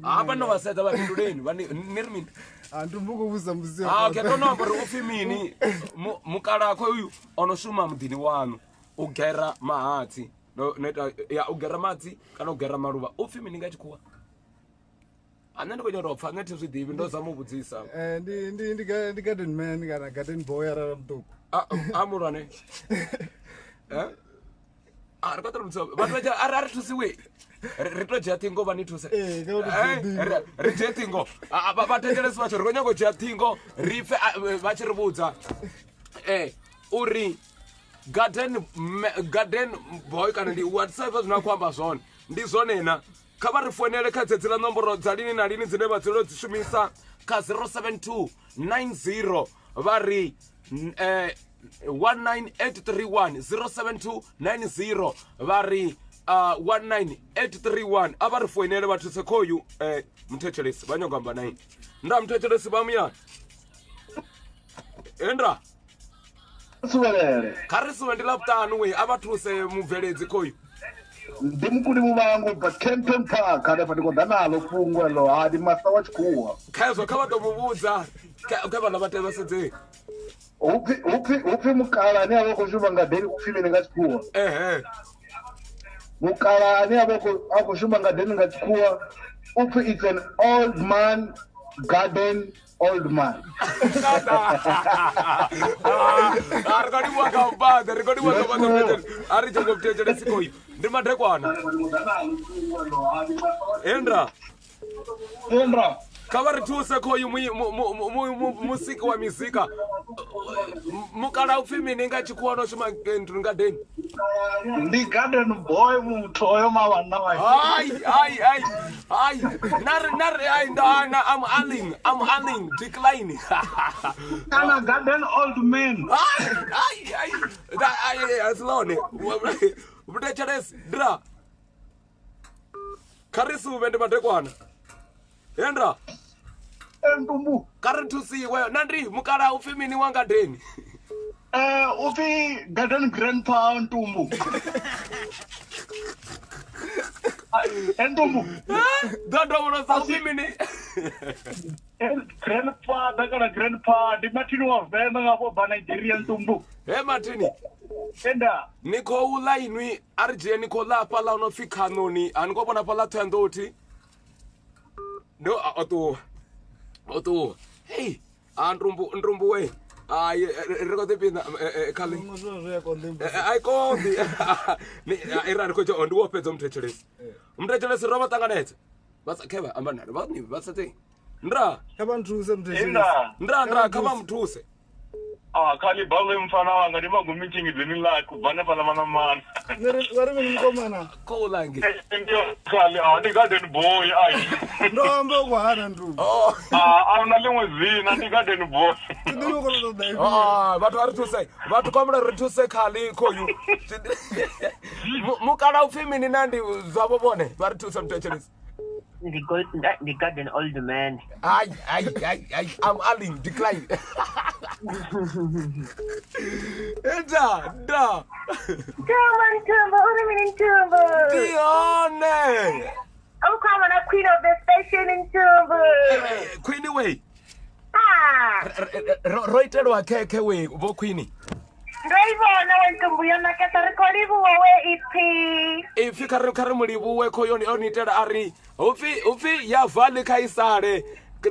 hafha no vha sedza vhafhinduleni ni ri mini? Ntumbu khou vhudzisa mbudziso. Okay, to no amba uri u pfhi mini mukalaha khoyu ono shuma muḓini wanu u gera mahatsi ya u gera madzi kana u gera maluvha u pfhi mini nga tshikhuwa? Nṋe ndi khou nyanga u pfha nṋe thi zwi ḓivhi ndo zama u vhudzisa. Ndi garden man kana garden boy arali muṱuku a mulwane ri khou ṱoḓa vhudzisa vhathu a ri thusiwe ri to dzhia ṱhingo vha ni thuse ri dzhie ṱhingo vhathetshelesi vhatsho ri khou nyanga u dzhia ṱhingo ri pfe vha tshi ri vhudza uri garden boy kana ndi WhatsApp zwine a khou amba zwone ndi zwone na kha vha ri founele kha dzedzi ḽa nomboro dza lini na lini dzine vha dzulela dzi shumisa kha 07290 vha ri 19831 07290 vha ri 19831 a vha ri founele vha thuse khoyu mthetshelesi vha nyago amba naye nda mthetshelesi vha muyani endra suvelele kha ri suve ndi ḽavhuṱanu we a vha thuse mubveledzi khoyu ndi mukulumu vangu pa camping park hanefha ndi khou ḓa nalo fhungo elo ndi masa wa tshikhuwa khazwo kha vha ḓo mu vhudza kha vhana vha tea vha sedzeni upfi mukala ane a vha khou shuma ngadeni upfi mini nga tshikhuwa mukala ane a khou shuma ngadeni nga tshikhuwa upfi it's an old man garden old man. Endra kavari thuse khoyu musiki wa mizika mukala upfi mini nga tshikhuwa no shuma ngadeni ndi garden boy muthu oyo mawana wa nari I'm aling decline kana garden old man asilone vutechelesi dra kharisuve ndi madekwana Endra Ntumbu kari thusiwe nandri mukala upfi mini wa ngadeni upfi garden grandpa Ntumbu Ntumbu. Dodo sa femini. Grandfather kana grandpa di Martin wa vena ngapo ba Nigeria Ntumbu. Hey Martini. Enda. Niko ula inwi RJ niko la pala unofika noni. Aniko bona pala twendoti. No oto. Hey, Ntumbu we. Ai rekote pina kali. Ai kondi. Ni era ko jo ondu opezo mtechelesi. Mtechelesi roba tanganete. Basa keba ambana bani basa te. Ndra kaba mthuse mthethe ndra kaba mthuse khali balo mfana wanga ndima guminchingi deni la kubana pala mana mana ngari ngomana ko langi ndio khali ndi garden boy ai ndombo kwahana Ntumbu ana lengwe zina ndi garden boy ndimo kono dai batho ari thuse batho komla ri thuse khali ko yu mukala ufimini nandi zabo bone bari thuse mtechelesi The garden old man. I'm Aling, decline. Da. Ntumbu, Ntumbu. Dione. Oh, come on, a queen of the station in Ntumbu. Queenie way. Ah. Roited wa keke we, vo Queenie. Ndivona Ntumbu yona kasa rekodivu wawe ipi. If you kare mulibu we ko yoni onitted ari. Ufi ya vali kaisare.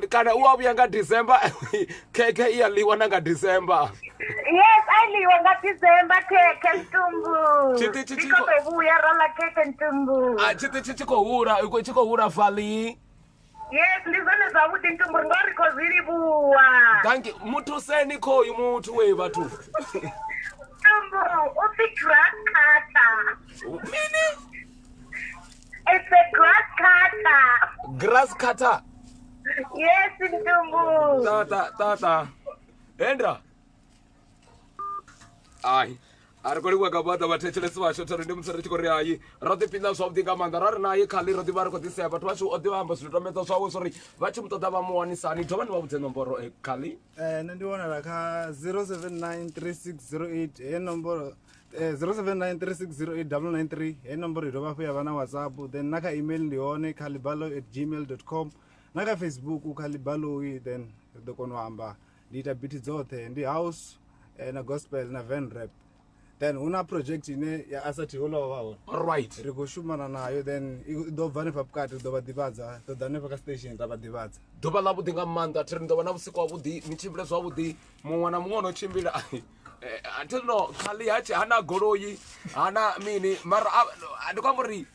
Kana uwa nga December keke iya liwa nga December. Yes, I liwa nga December keke Ntumbu. Chiti Because we are rola keke Ntumbu. Chiko hura vali. Yes, lizone za wuti Ntumbu ngori ko zili buwa. Thank you. Mutu seni ko mutu we batu. Ntumbu, ufi grass cutter. Mini? It's a grass cutter. Grass cutter. Yes, Ntumbu. Tata. Endra. Ai. Arikoli wakabata batechelesi washo ndi msere chikori ayi. Roti pinda something amanda rarina ayi khali roti bari koti seba twashu odiwa amba sulutometa swawo sorry. Vachi mtoda bamuwani sani thoba ni babutse nomboro khali. Ndiwona la kha 07936088 e nomboro 0793608993 e nomboro idoba fuya bana WhatsApp then naka email ndione khalibalo@gmail.com naka Facebook khalibalo then dokono amba ndita biti dzothe ndi house na gospel na van rap then una project ine ya asati holo wawo Alright. riko shumana nayo then do vane papkati do badibadza do dane pa station ta badibadza Doba la budinga manda trendo bana busiku abudi michimbile zwa abudi mwana mwono chimbila until no khali hachi hana goroyi hana mini mara adikwamuri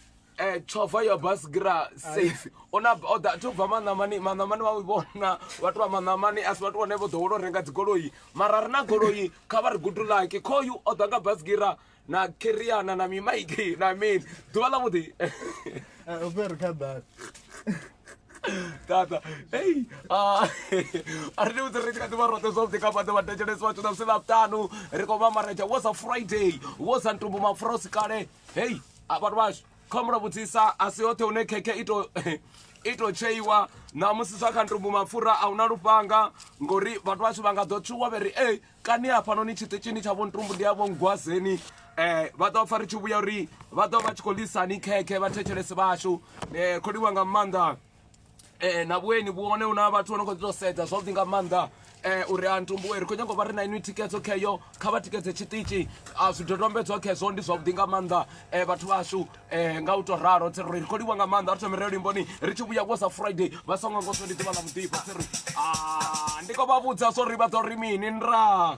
chofa ya bus gira safe ona oda to vamana mani wa ubona watu wa manamani as watu wa nevo dolo renga goroyi mara rina goroyi kabar gudula ke koyu oda nga bus gira na kiriana na mimaiki na mean doba la budi over kada Tata, hey, arne uterika tu barote something kapa tu batejele swachu na sila tanu. Riko mama reja was a Friday, was Ntumbu MAPFURA kare. Hey, abarwash, kamera butisa asiote une keke ito cheiwa na musisa Ntumbu MAPFURA au narupanga ngori batwachu banga dochuwa beri kani apa noni chite chini chabo Ntumbu ndiabo ngwazeni. Vato fari chubuya ri vato vachikolisa ni keke batejele sibashu kodi wanga manda na bweni buone una bathu onoko setsa something amanda uri Ntumbu eri konyango bari na inu tickets okayo khaba tickets chitichi asitotombedzo kezo ndi something amanda bathu bashu nga utoraro tseri kodi wanga manda atho mirelo mboni richibuya was Friday basonga ngoso ndi tibala mutipa tseri ndiko babudza sorry batori mini ndra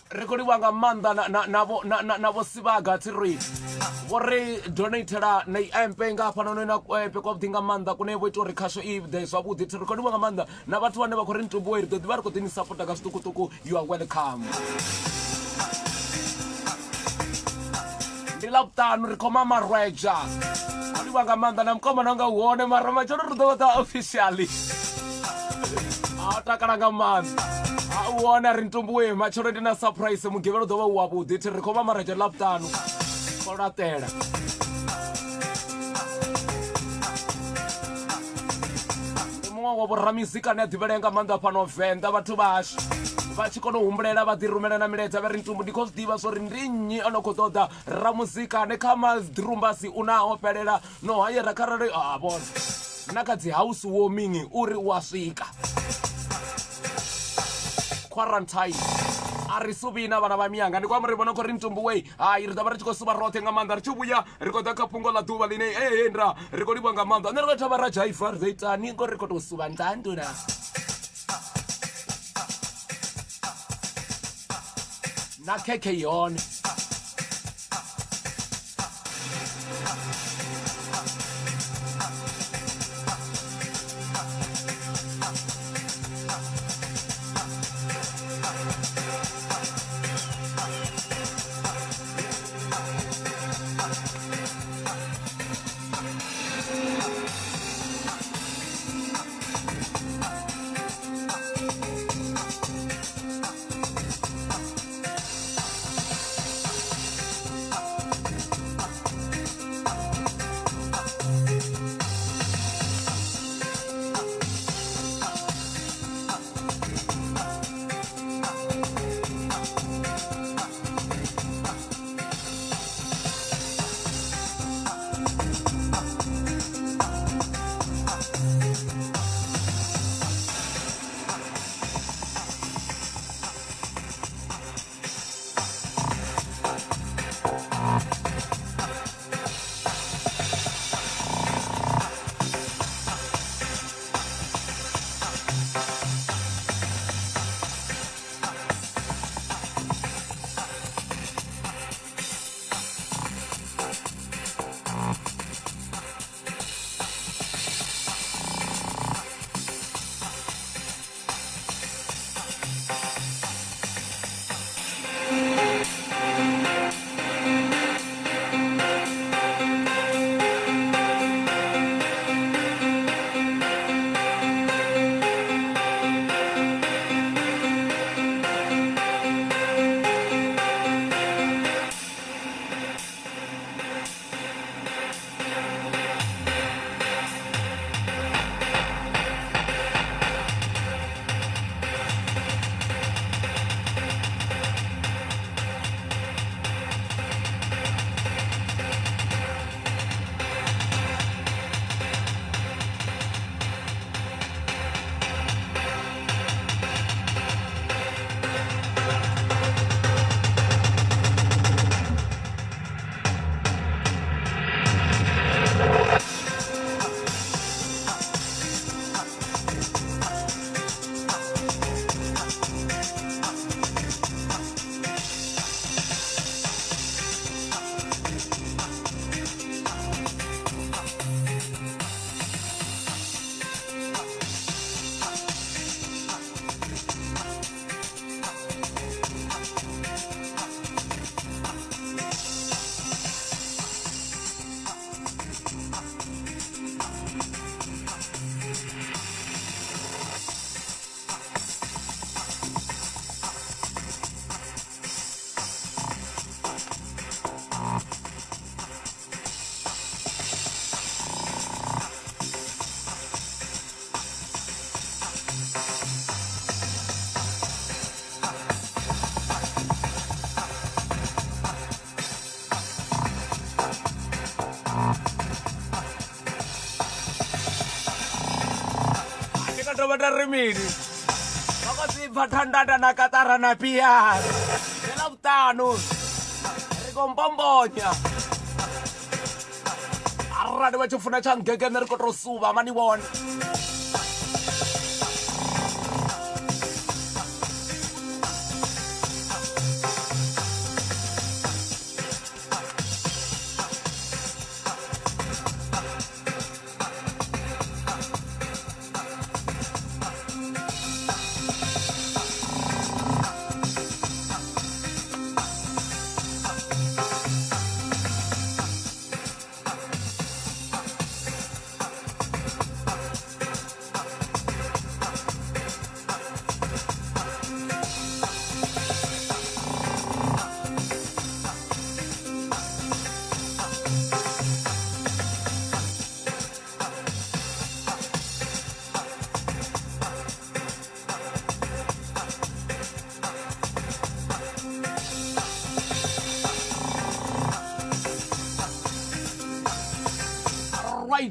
rekodi wanga manda na sibaga tsiri wore donatera na MP ngapha none na kwepe kwa dinga manda kunevo ito rekasho eve there so abuti rekodi wanga manda na bathu vane va khori Ntumbu eri dodi vari ko tini support ka stukutuku you are welcome ndilaptanu rikoma marweja kodi wanga manda na mkoma nanga uone mara machoro rudota officially atakananga manda uona Ntumbu we machoro ndina surprise mugivelo dova uabudi ti rikoma maraja laptanu koratela wa vhoramizika ne a ḓivhelea nga maanḓa fhano venḓa vhathu vhashu vha tshi kona u humbulela vha ḓi rumela na milaedza vha ri Ntumbu ndi khou zwi ḓivha zwori ndi nnyi ano khou ṱoḓa ramuzika ne kha maḓirumbasi u nao fhelela no hayera kharali a vhona na kha dzi house warming uri u a swika quarantine a ri suvi na vana va miyanga ndi kwama ri vona khou ri Ntumbu wei hai ri ḓa vha ri tshi khou suva roṱhe nga maanḓa ri tshi vhuya ri khou ḓa kha fhungo ḽa ḓuvha ḽine ndra ri khou livha nga maanḓa ane ri khou thavha ra dzhaifa ri ḓo itani ngori ri khou tou suva ntanduna na khekhe yone rimini loko swi pfa thandana na katara na piyani ela vutano ri kompombonya arrani va chifuna cha ngegene ri kotro suva mani vona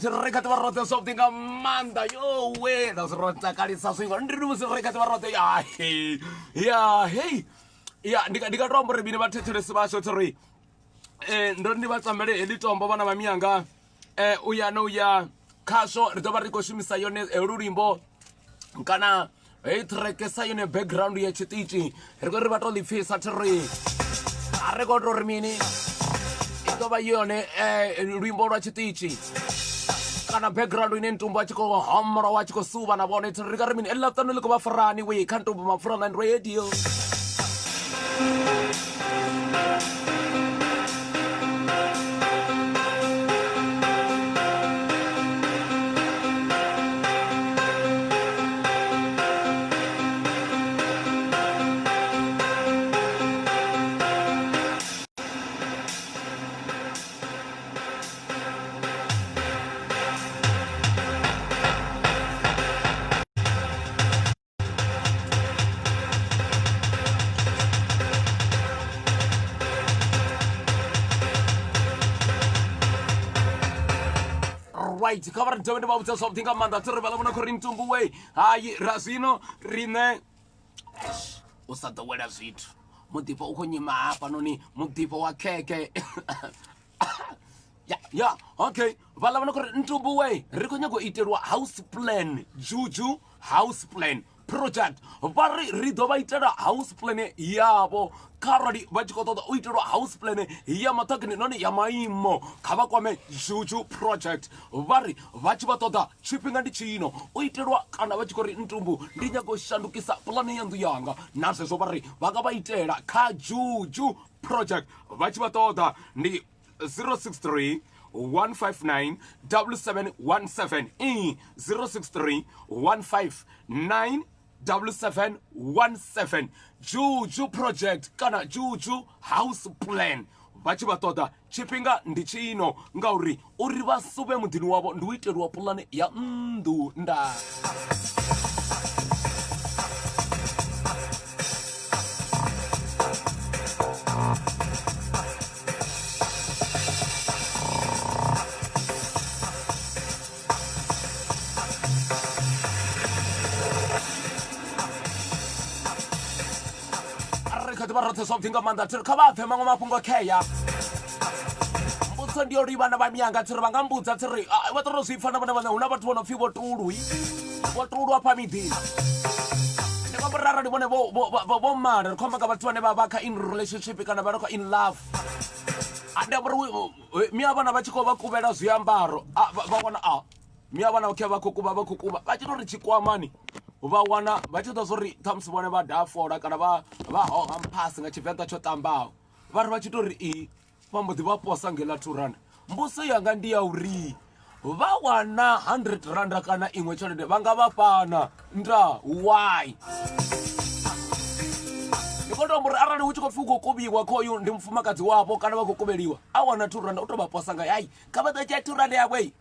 rekati varote something amanda yo we dasirota kalisa swingo ndirusi rekati varote ya hey ya ndikatombo rebini vatetheresi vasho tori ndo ndi vatsambele elitombo vana va miyanga uya no uya khasho ri ḓo vha ri khou shumisa yone lulimbo kana hei trekesa yone background ya tshiṱitshi ri khou ri vha tou ḽipfhisa tori a ri khou tou ri mini i ḓo vha yone luimbo lwa tshiṱitshi kana background ine Ntumbu a tshi khou homora wa tshi khou suva na vhone ri ka ri mini eḽaṱano ḽi khou vha furani we kha Ntumbu Mapfura Line Radio. Right, kha ri dovhe vha vhudza something nga maanḓa ri vhala vhona khou ri Ntumbu we hayi ra zwino riṋe u sa ḓowela zwithu muḓifho u khou nyima hafhanoni muḓifho wa khekhe ya okay vhala vhona khou ri Ntumbu we ri khou nyaga u itelwa house plan juju house plan project vha ri ḓo vha itela house plan yavho kharali vha tshi khou ṱoḓa u itelwa house plan ya maṱhakheni none ya maimo kha vha kwame juju project vha ri vha tshi vha ṱoḓa tshifhinga ndi tshino u itelwa kana vha tshi khou ri Ntumbu ndi nyaga u shandukisa pulane ya nnḓu yanga na zwezwo vha ri vha nga vha itela kha juju project vha tshi vha ṱoḓa ndi 063 159 7717 063 159 7717 juju project kana juju house plan vha tshi vha ṱoḓa tshifhinga ndi tshino ngauri uri vha suvhe muḓini wavho ndi u iteliwa pulane ya nnḓu nda vha rothe something nga maanḓa thiri kha vha pfe maṅwe mafhungo kheya mbudziso ndi yo ri vhana vha miyanga thiri vha nga mbudza thiri vha ṱoḓa zwi pfa na vhone vhane hu na vhathu vho no pfhi vho tulu afha miḓini ndi nga mbori arali vhone vho mala ri khou amba nga vhathu vhane vha vha kha in relationship kana vha ri kha in love ndi ambori miya vhana vha tshi khou vha kuvhela zwiambaro vha wana miya vhana vha khou kuvha vha tshi tou ri tshikwamani vha wana vha tshi ḓa zwo ri ṱhamusi vhone vha dafola kana vha hoha mphasi nga tshivenḓa tsho ṱambaho vha ri vha tshi tou ri vha mbo ḓi vha posa ngela 2 rand mbuso yanga ndi ya uri vha wana 100 randa kana iṅwe tshelede vha nga vha fhana nda why ndi khou tou amba uri arali hu tshi khou pfhi u khou kuvhiwa khoyu ndi mufumakadzi wavho kana vha khou kuvheliwa a wana 2 randa u tou vha posa nga hayi kha vha ḓo dzhia 2 randa yawe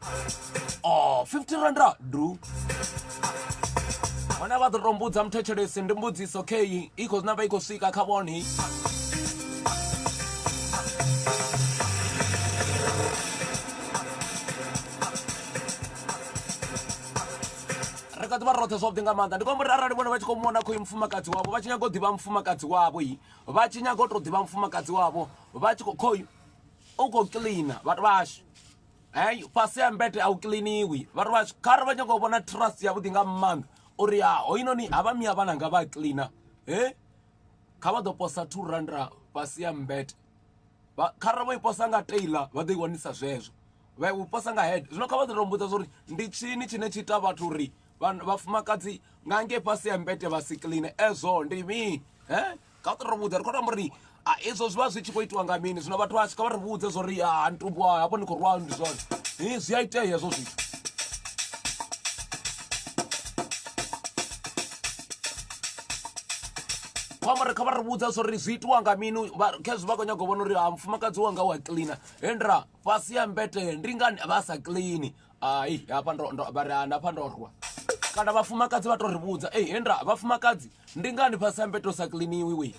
50 randa du vhona vha ḓo tou mbudza muthetshelesi ndi mbudziso okay i khou namba i khou swika kha vhone ri kha ḓi vha roṱhe zwavhuḓi nga maanḓa ndi khou amba uri arali vhone vha tshi khou mona khoyu mufumakadzi wavho vha tshi nyaga u ḓivha mufumakadzi wavho vha tshi nyaga u tou ḓivha mufumakadzi wavho vha tshi khou khoyu u khou kiḽina vhathu vhashu fhasi ya mbete a u kiḽiniwi vhathu vhashu kha ri vha nyaga u vhona trust yavhuḓi nga maanḓa uri hoinoni havha miya vhana nga vha cleaner kha vha ḓo posa 2 randa fhasi ya mbete kharali vho i posa nga tailor vha ḓo i wanisa zwezwo vha u posa nga head zwino kha vha ḓo tou mbudza zwa uri ndi tshini tshine tshi ita vhathu uri vhafumakadzi nga nge fhasi ya mbete vha si clean ezwo ndi mini kha ḓo tou vhudza ri khou tou amba uri izwo zwi vha zwi tshi khou itiwa nga mini zwino vhathu vhashu kha vha ri vhudze zwa uri Ntumbu hafho ni khou rwa ndi zwone zwi a itea hezwo zwithu kwamari kha vha ri vhudza zwo ri zwi itiwa nga mini khezwi vha khou nyaga u vhona uri mufumakadzi wanga wa cleaner hendra fhasi ya mbete ndi ngani vha sa clean hafha hafha ndo rwa kana vhafumakadzi vha tou ri vhudza hendra vhafumakadzi ndi ngani fhasi ya mbete u sa cleaniwi we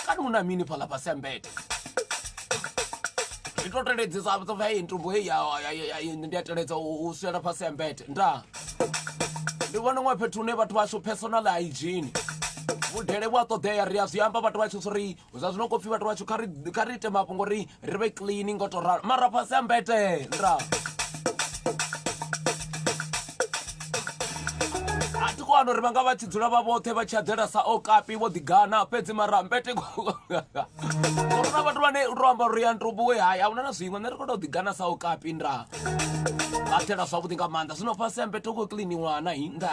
kana una mini phala fhasi ya mbete nditoteedzisa kuti vai ntumbu heyi ndiyateredza uswera pasi yambete nda ndivona mwe fhethu hune vhathu vashu personal hygiene vhudele vhu a ṱoḓea ri a zwi amba vhathu vashu uri zwa zwino khou pfhi vhathu vashu kha ri ite mafhungo ri vhe clean ngo to ralo mara pasi yambete nda atikwano uri vanga vha tshi dzula vha vhoṱhe vha tshi adzela sa okapi vho ḓigana fhedzi mara mbete uri na vhathu vhane u to amba uri ya ntumbu we hayi a huna na zwiṅwe nṋe ri khou tou ḓigana sa okapi nda athela zwavhuḓi nga maanḓa zwino fhasi ya mbete u khou cleaniwa na hinda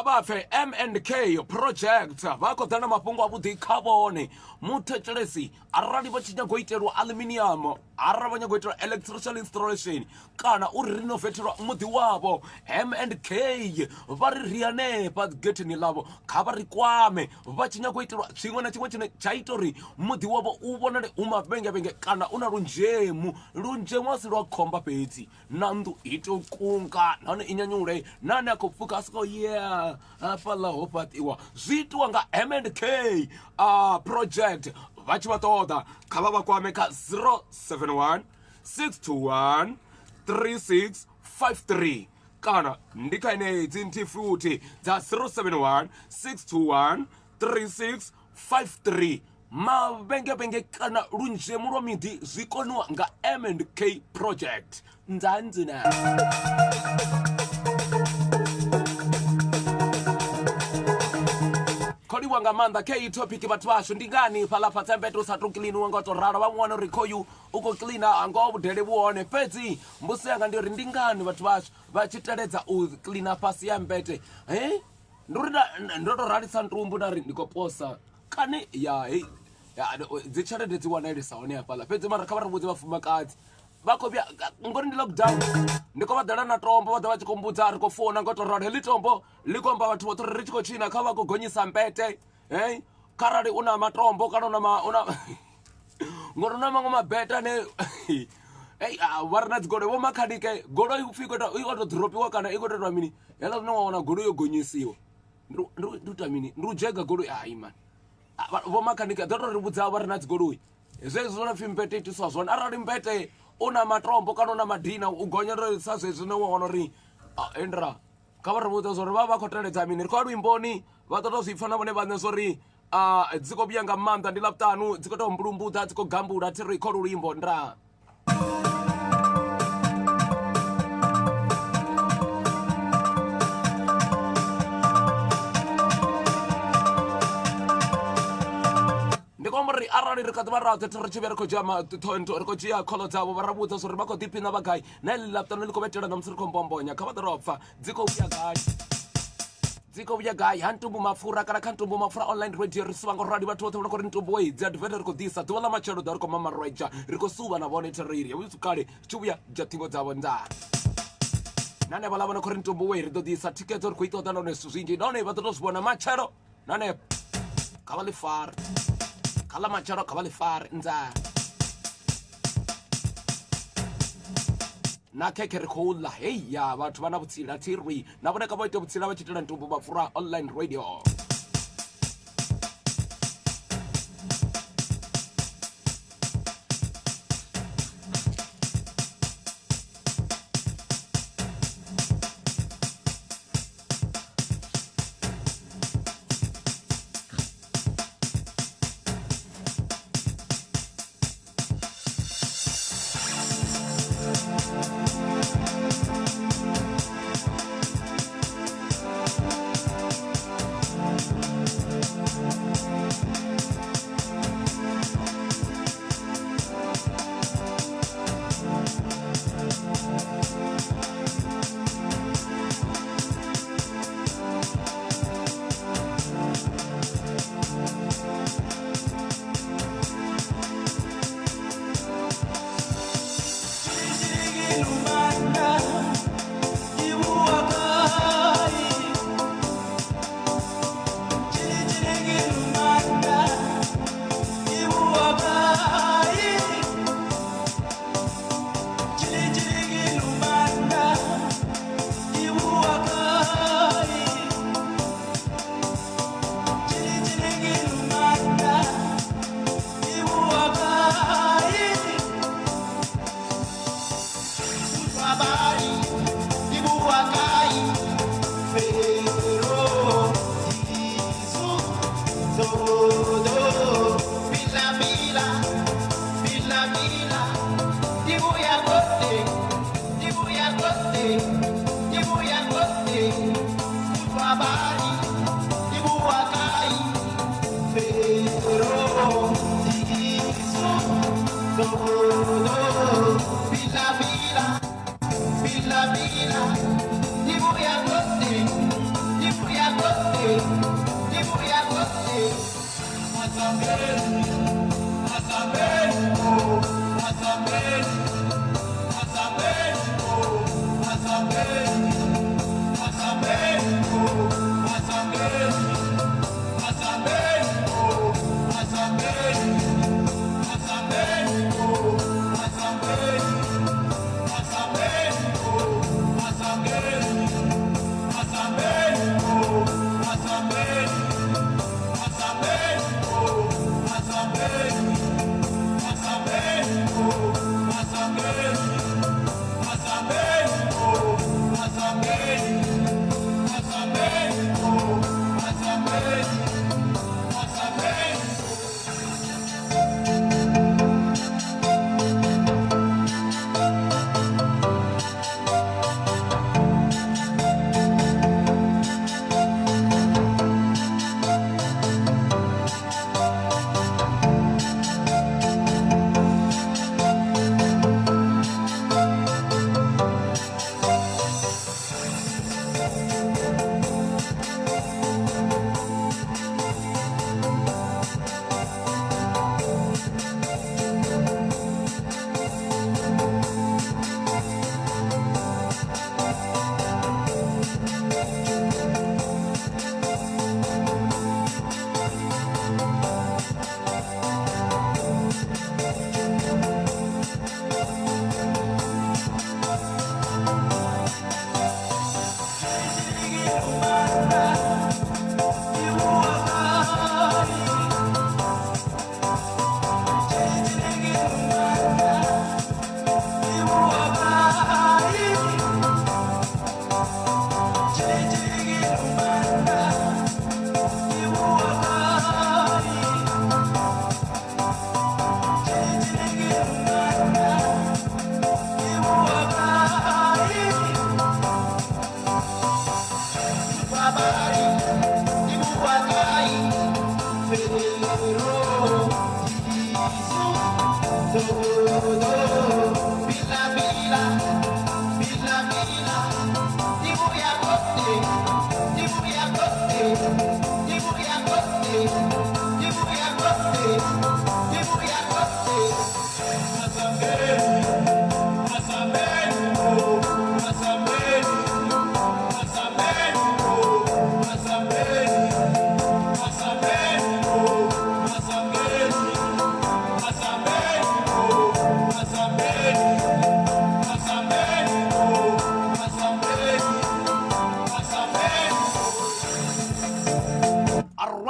vapfe M&K project vha khou ḓa na mafhungo a vhuḓi kha vhone muthetshelesi arali vha tshi nyago u itelwa aluminium arali vha nyago u itelwa electrical installation kana u renovatelwa muḓi wavho M&K vha ri ri hanefha getheni ḽavho kha vha ri kwame vha tshi nyago u itelwa tshiṅwe na tshiṅwe tshine tsha ita uri muḓi wavho u vhonale u mavhengevhenge kana u na lunzhemu a si lwa khomba fhedzi na nnḓu i tea u kunga nahone i nyanyule nahone a khou pfuka a siko yeah hafhaḽa ho fhaṱiwa zwi itiwa nga M&K project vha tshi vha ṱoḓa kha vha vha kwame kha 071 621 3653 kana ndi kha enedzi nthihi futhi dza 071 621 3653 mavhengevhenge kana lunzhemu lwa miḓi zwi koniwa nga M&K project ndzandzina kholiwa nga maanḓa kha iyi topic vhathu vashu ndi ngani fhaḽa phatsembete u sa tou cleaniwa nga u tou ralo vha ṅwana uri khoyu u khou cleana ngoho vhudele vhu hone fhedzi mbusi yanga ndi uri ndi ngani vhathu vashu vha tshi teledza u cleana fhasi ya mbete ndi uri ndo tou ralisa ntumbu nda ri ndi khou posa kani dzi tshelede dzi wanalesa hone hafhaḽa fhedzi mara kha vha ri vhudze vhafumakadzi vha khou vhuya ngori ndi lockdown ndi khou vha ḓela na tombo vha ḓa vha tshi khou mbudza ri khou founa ngo tou ralo heḽi tombo ḽi khou amba vhathu vhoṱhe uri ri tshi khou tshina kha vha khou gonyisa mbete kharali u na matombo kana ngori u na maṅwe mabete ane vha ri na dzigoloi vho makhanike goloi upfhi i khou tou dropiwa kana i khou tou itwa mini heḽa zwine wa wana goloi yo gonyisiwa ndi u ita mini ndi u dzhega goloi hayi mani vho makhanike ḓo tou ri vhudza vha ri na dzigoloi zwezwi zwo no pfhi mbete itiswa zwone arali mbete u na matombo kana u na madina u gonyeresa zwezwi zwine wa wana uri endra kha vha ri vhudza zwa uri vha vha khou teledza mini ri khou ya luimboni vha ḓo tou zwi pfa na vhone vhaṋe zwa uri dzi khou vhuya nga maanḓa ndi ḽavhuṱanu dzi khou tou mbulumbudza dzi khou gambula thi ri khou luimbo ndra ri arali ri kha ḓi vha radza thi ri tshi vhe ri khou dzhia ri khou dzhia kholo dzavho vha ra vhudza zwa uri vha khou ḓiphina vha gai na heḽi ḽavhuṱanu ḽi khou vhetela na musi ri khou mbombonya kha vha ḓo ro pfa dzi khou vhuya gai ha Ntumbu MAPFURA kana kha Ntumbu MAPFURA online radio ri suva nga u rali vhathu vhoṱhe vha no khou ri Ntumbu wei dzi advert ri khou ḓisa ḓuvha ḽa matshelo ḓa ri khou mama redzha ri khou suva na vhone theriri ya vhusi kale tshi vhuya dzha ṱhingo dzavho nda na hanevha ḽa vha no khou ri Ntumbu wei ri ḓo ḓisa thikhedzo ri khou i ṱoḓa nahone zwithu zwinzhi nahone vha ḓo tou zwi vhona matshelo na hanefho kha vha ḽi fare khala matshelo kha vha ḽi fare nda na khekhe ri khou ḽa heya vhathu vha na vhutsila thiri na vhone kha vha ite vhutsila vha tshi itela Ntumbu MAPFURA online radio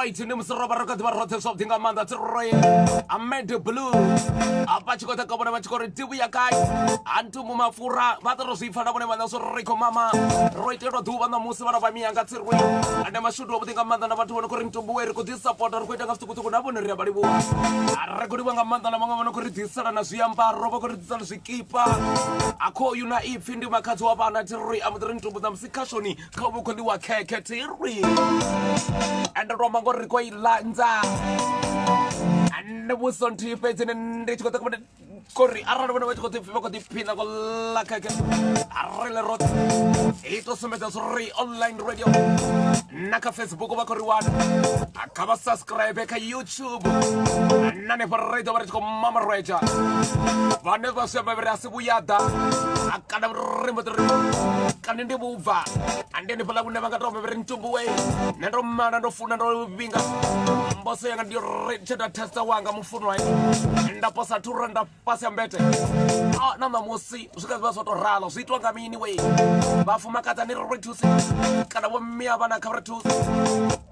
right ni msoroba rokati barote so tinga manda tsiroye amende blue apachikota kabona bachikore tibu yakai Ntumbu MAPFURA bataro sifana bone bana so riko mama roitero duba na musi bana bami anga tsirwe ande mashudo tinga manda na batho bone ko Ntumbu were ko disapporter ko itanga stukutuku na bone ria balibu arrekodi banga manda na manga bone ko ridisana na siyamba roba ko ridisana sikipa akho yuna ifindi makatsi wa bana tsirwe amudre Ntumbu na msikashoni kawo ko liwa keke tsirwe and Roma go riko ilanza and was on to page and they got the Corey around when I got the pinnacle like a rot. It was a online radio. Naka Facebook of Koruan. I can subscribe to YouTube. None for radio Mama Reja. Whenever Sabuyada, I can't remember can in the move. And then if I would never got over into Buey, Nero Man and Funano Binga, Bossing and your Richard Testawanga Mufunai, and the Posa to run the Passambete. Oh, no, Musi, Sukazo Ralo, Situanga anyway. Bafumakata Nero Ritus, Kanawamia Bana Karatus,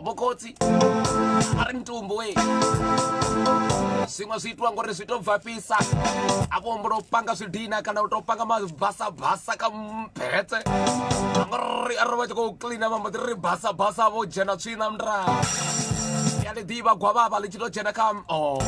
Bokoti, Ntumbu. Sima Situanga Resito Vapisa, Abombro Panga Sudina, Kanotopanga Basa Basa Campete. I'm to go clean up Madrid Basa Basa or Genachinamdra. Diva Guava, little Genacam. Oh,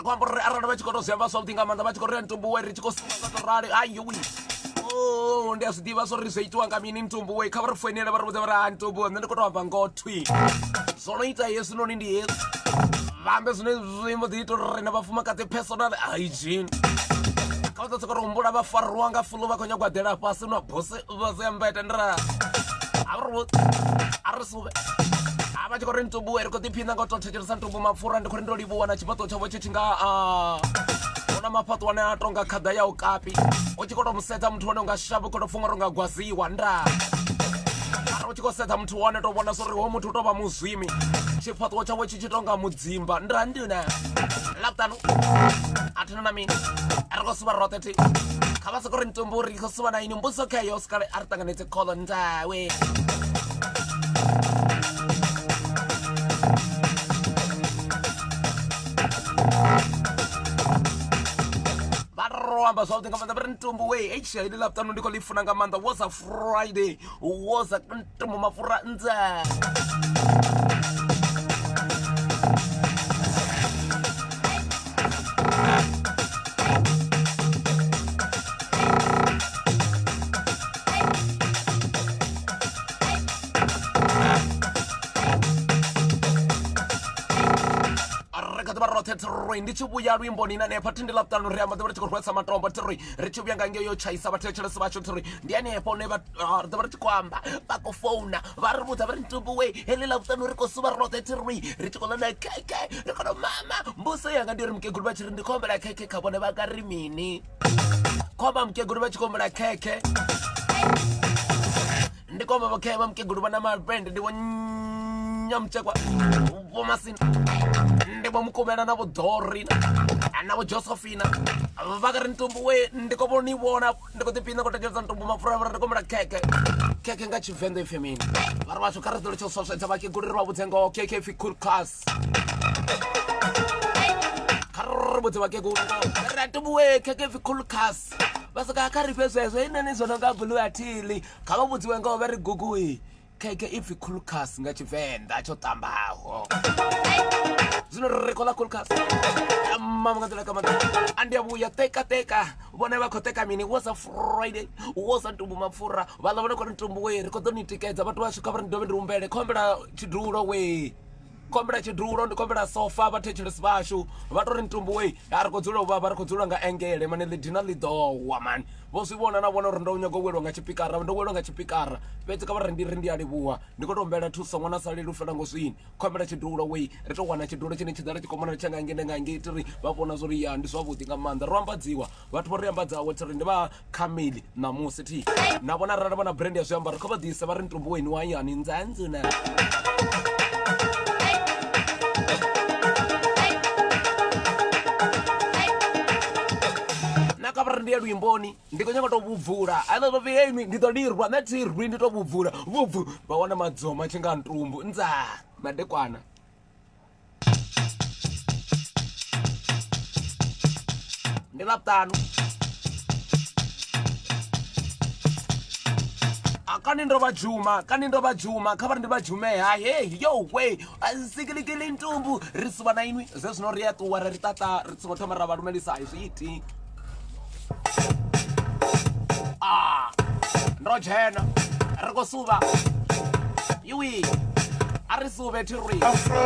kwamba arana vachikotoziva something amanda vachikorea Ntumbu we richikosumatorari ayowi ndiyazvidiva so rizoitiwa ngamini Ntumbu we kava rifoinera vari kuti vari Ntumbu and ndikotovamba ngotwi zonoita yesu noni ndi yesu vambe zvine zvimbo dziitorina vafumakadzi personal hygiene kavatatsokarombula vafarwa nga fulo vakonyagwadhera pasi nabhose vaseyambaitandira arisuve avachikori Ntumbu eri kutipinda ngototecheresa Ntumbu mapfura ndikuri ndolivuwana chipato chavo chichinga ona mapato wane atonga khadha ya ukapi uchikotomuseta muthu wane ungashavi kotofunga rongagwaziwa nda ari uchikosetsa muthu wane tovona sori wo muthu utova muzwimi chipato chavo chichitonga mudzimba ndira ndina laputano atina na mina ari kosuva roteti kavasikori Ntumbu ri kosuva na ini mbusokeyo sikale ari tanganetse kholo ndawe amba zvakuti ngamanda vari Ntumbu we echaidi laputano ndiko lifuna ngamanda was a Friday was a Ntumbu mapfura nza ndichivuya rwimbo nina nepo tindi laputano riamba ndivari chikurwesa matombo tiri richivuya ngangeyo chaisa vatecheresi vacho tiri ndianepo nevari chikwamba vakufona vari vudza vari Ntumbu we hele laputano rikosuva rote tiri richikolana keke rikono mama mbuse yanga ndiri mukeguru vachiri ndikombera keke kavone vakarimini komba mukeguru vachikombera keke ndikomba vakeva mukeguru vana mabende ndivo nyamuchekwa vomasina ndivo mukomena navo Dorina navo Josephina vakari Ntumbu we ndikovonivona ndikutipinda kutecheresa Ntumbu mapfura vari ndikomera keke ngachivhende ifemini vari vacho karizolo chososvedza vakeguriri vavutsengawo keke fikul class karivudze vakeguru Ntumbu we keke fikul class vasika akaripezvezvo inene zvononga bulu atili kavavudziwe ngavo vari gugui keke ifi kulkas ngachivenda chotambaho zvino rikola kulkas mama ngatolakamata andiyavuya teka vona vakoteka mini was a Friday was a Ntumbu mapfura vala vona kuri Ntumbu we rikotonitikedza vatu vasvika vari ndove ndirumbele kombera chidhuro we kombera chidhuro ndikombera sofa vatecheresi vashu vatori Ntumbu we ari kudzula vava vari kudzula nga engele mane lidhina lidowa mani vosivona navona uri ndounyagowelwa ngachipikara ndowelwa ngachipikara petsika vari ndiri ndiyalivuwa ndikotombela thuso mwana saleli ufela ngoswini kombera chidhuro we ritowana chidhuro chine chidzara chikomana changangenengange tiri vavona zori ya ndi zwavhuḓi nga maanḓa roambadziwa vathu vo riambadzawo tiri ndi va Kamili namusi ti navona rara vana brand ya zwiambaro kha va ḓise vari Ntumbu weni wa yani ndzandzuna kavari ndiye lwimboni ndikonyanga tovubvura aatotoviemi nditodirwa natirwi nditovubvura vubvu vawana madzoma chinga Ntumbu nza madekwana ndilaputano kani ndova Juma kavari ndivajume haye yo we asikilikili Ntumbu risuva na inwi zvezvino riyatuwa raritata ritsingothoma ra valumelisa izviiti ndrojena rikosuva iwi arisuve tiri afro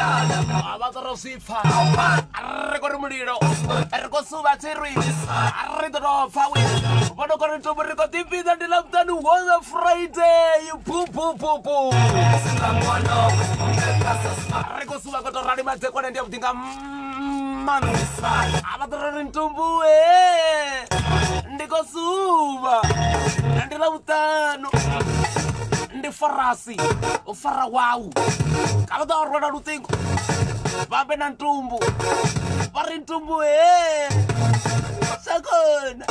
Abatorosifa, Arrecormuliro, Ercosuba Terry, Arredorofa, Bonocorito Rico TV that the Lambda was a Friday, you poo poo poo poo. Arrecosuba got a radimat and everything. Man, Abator Ntumbu, Nicosuba, and the Lautano. Ndi farasi ufara wau kalada orwana lutingo babe na Ntumbu bari Ntumbu sakona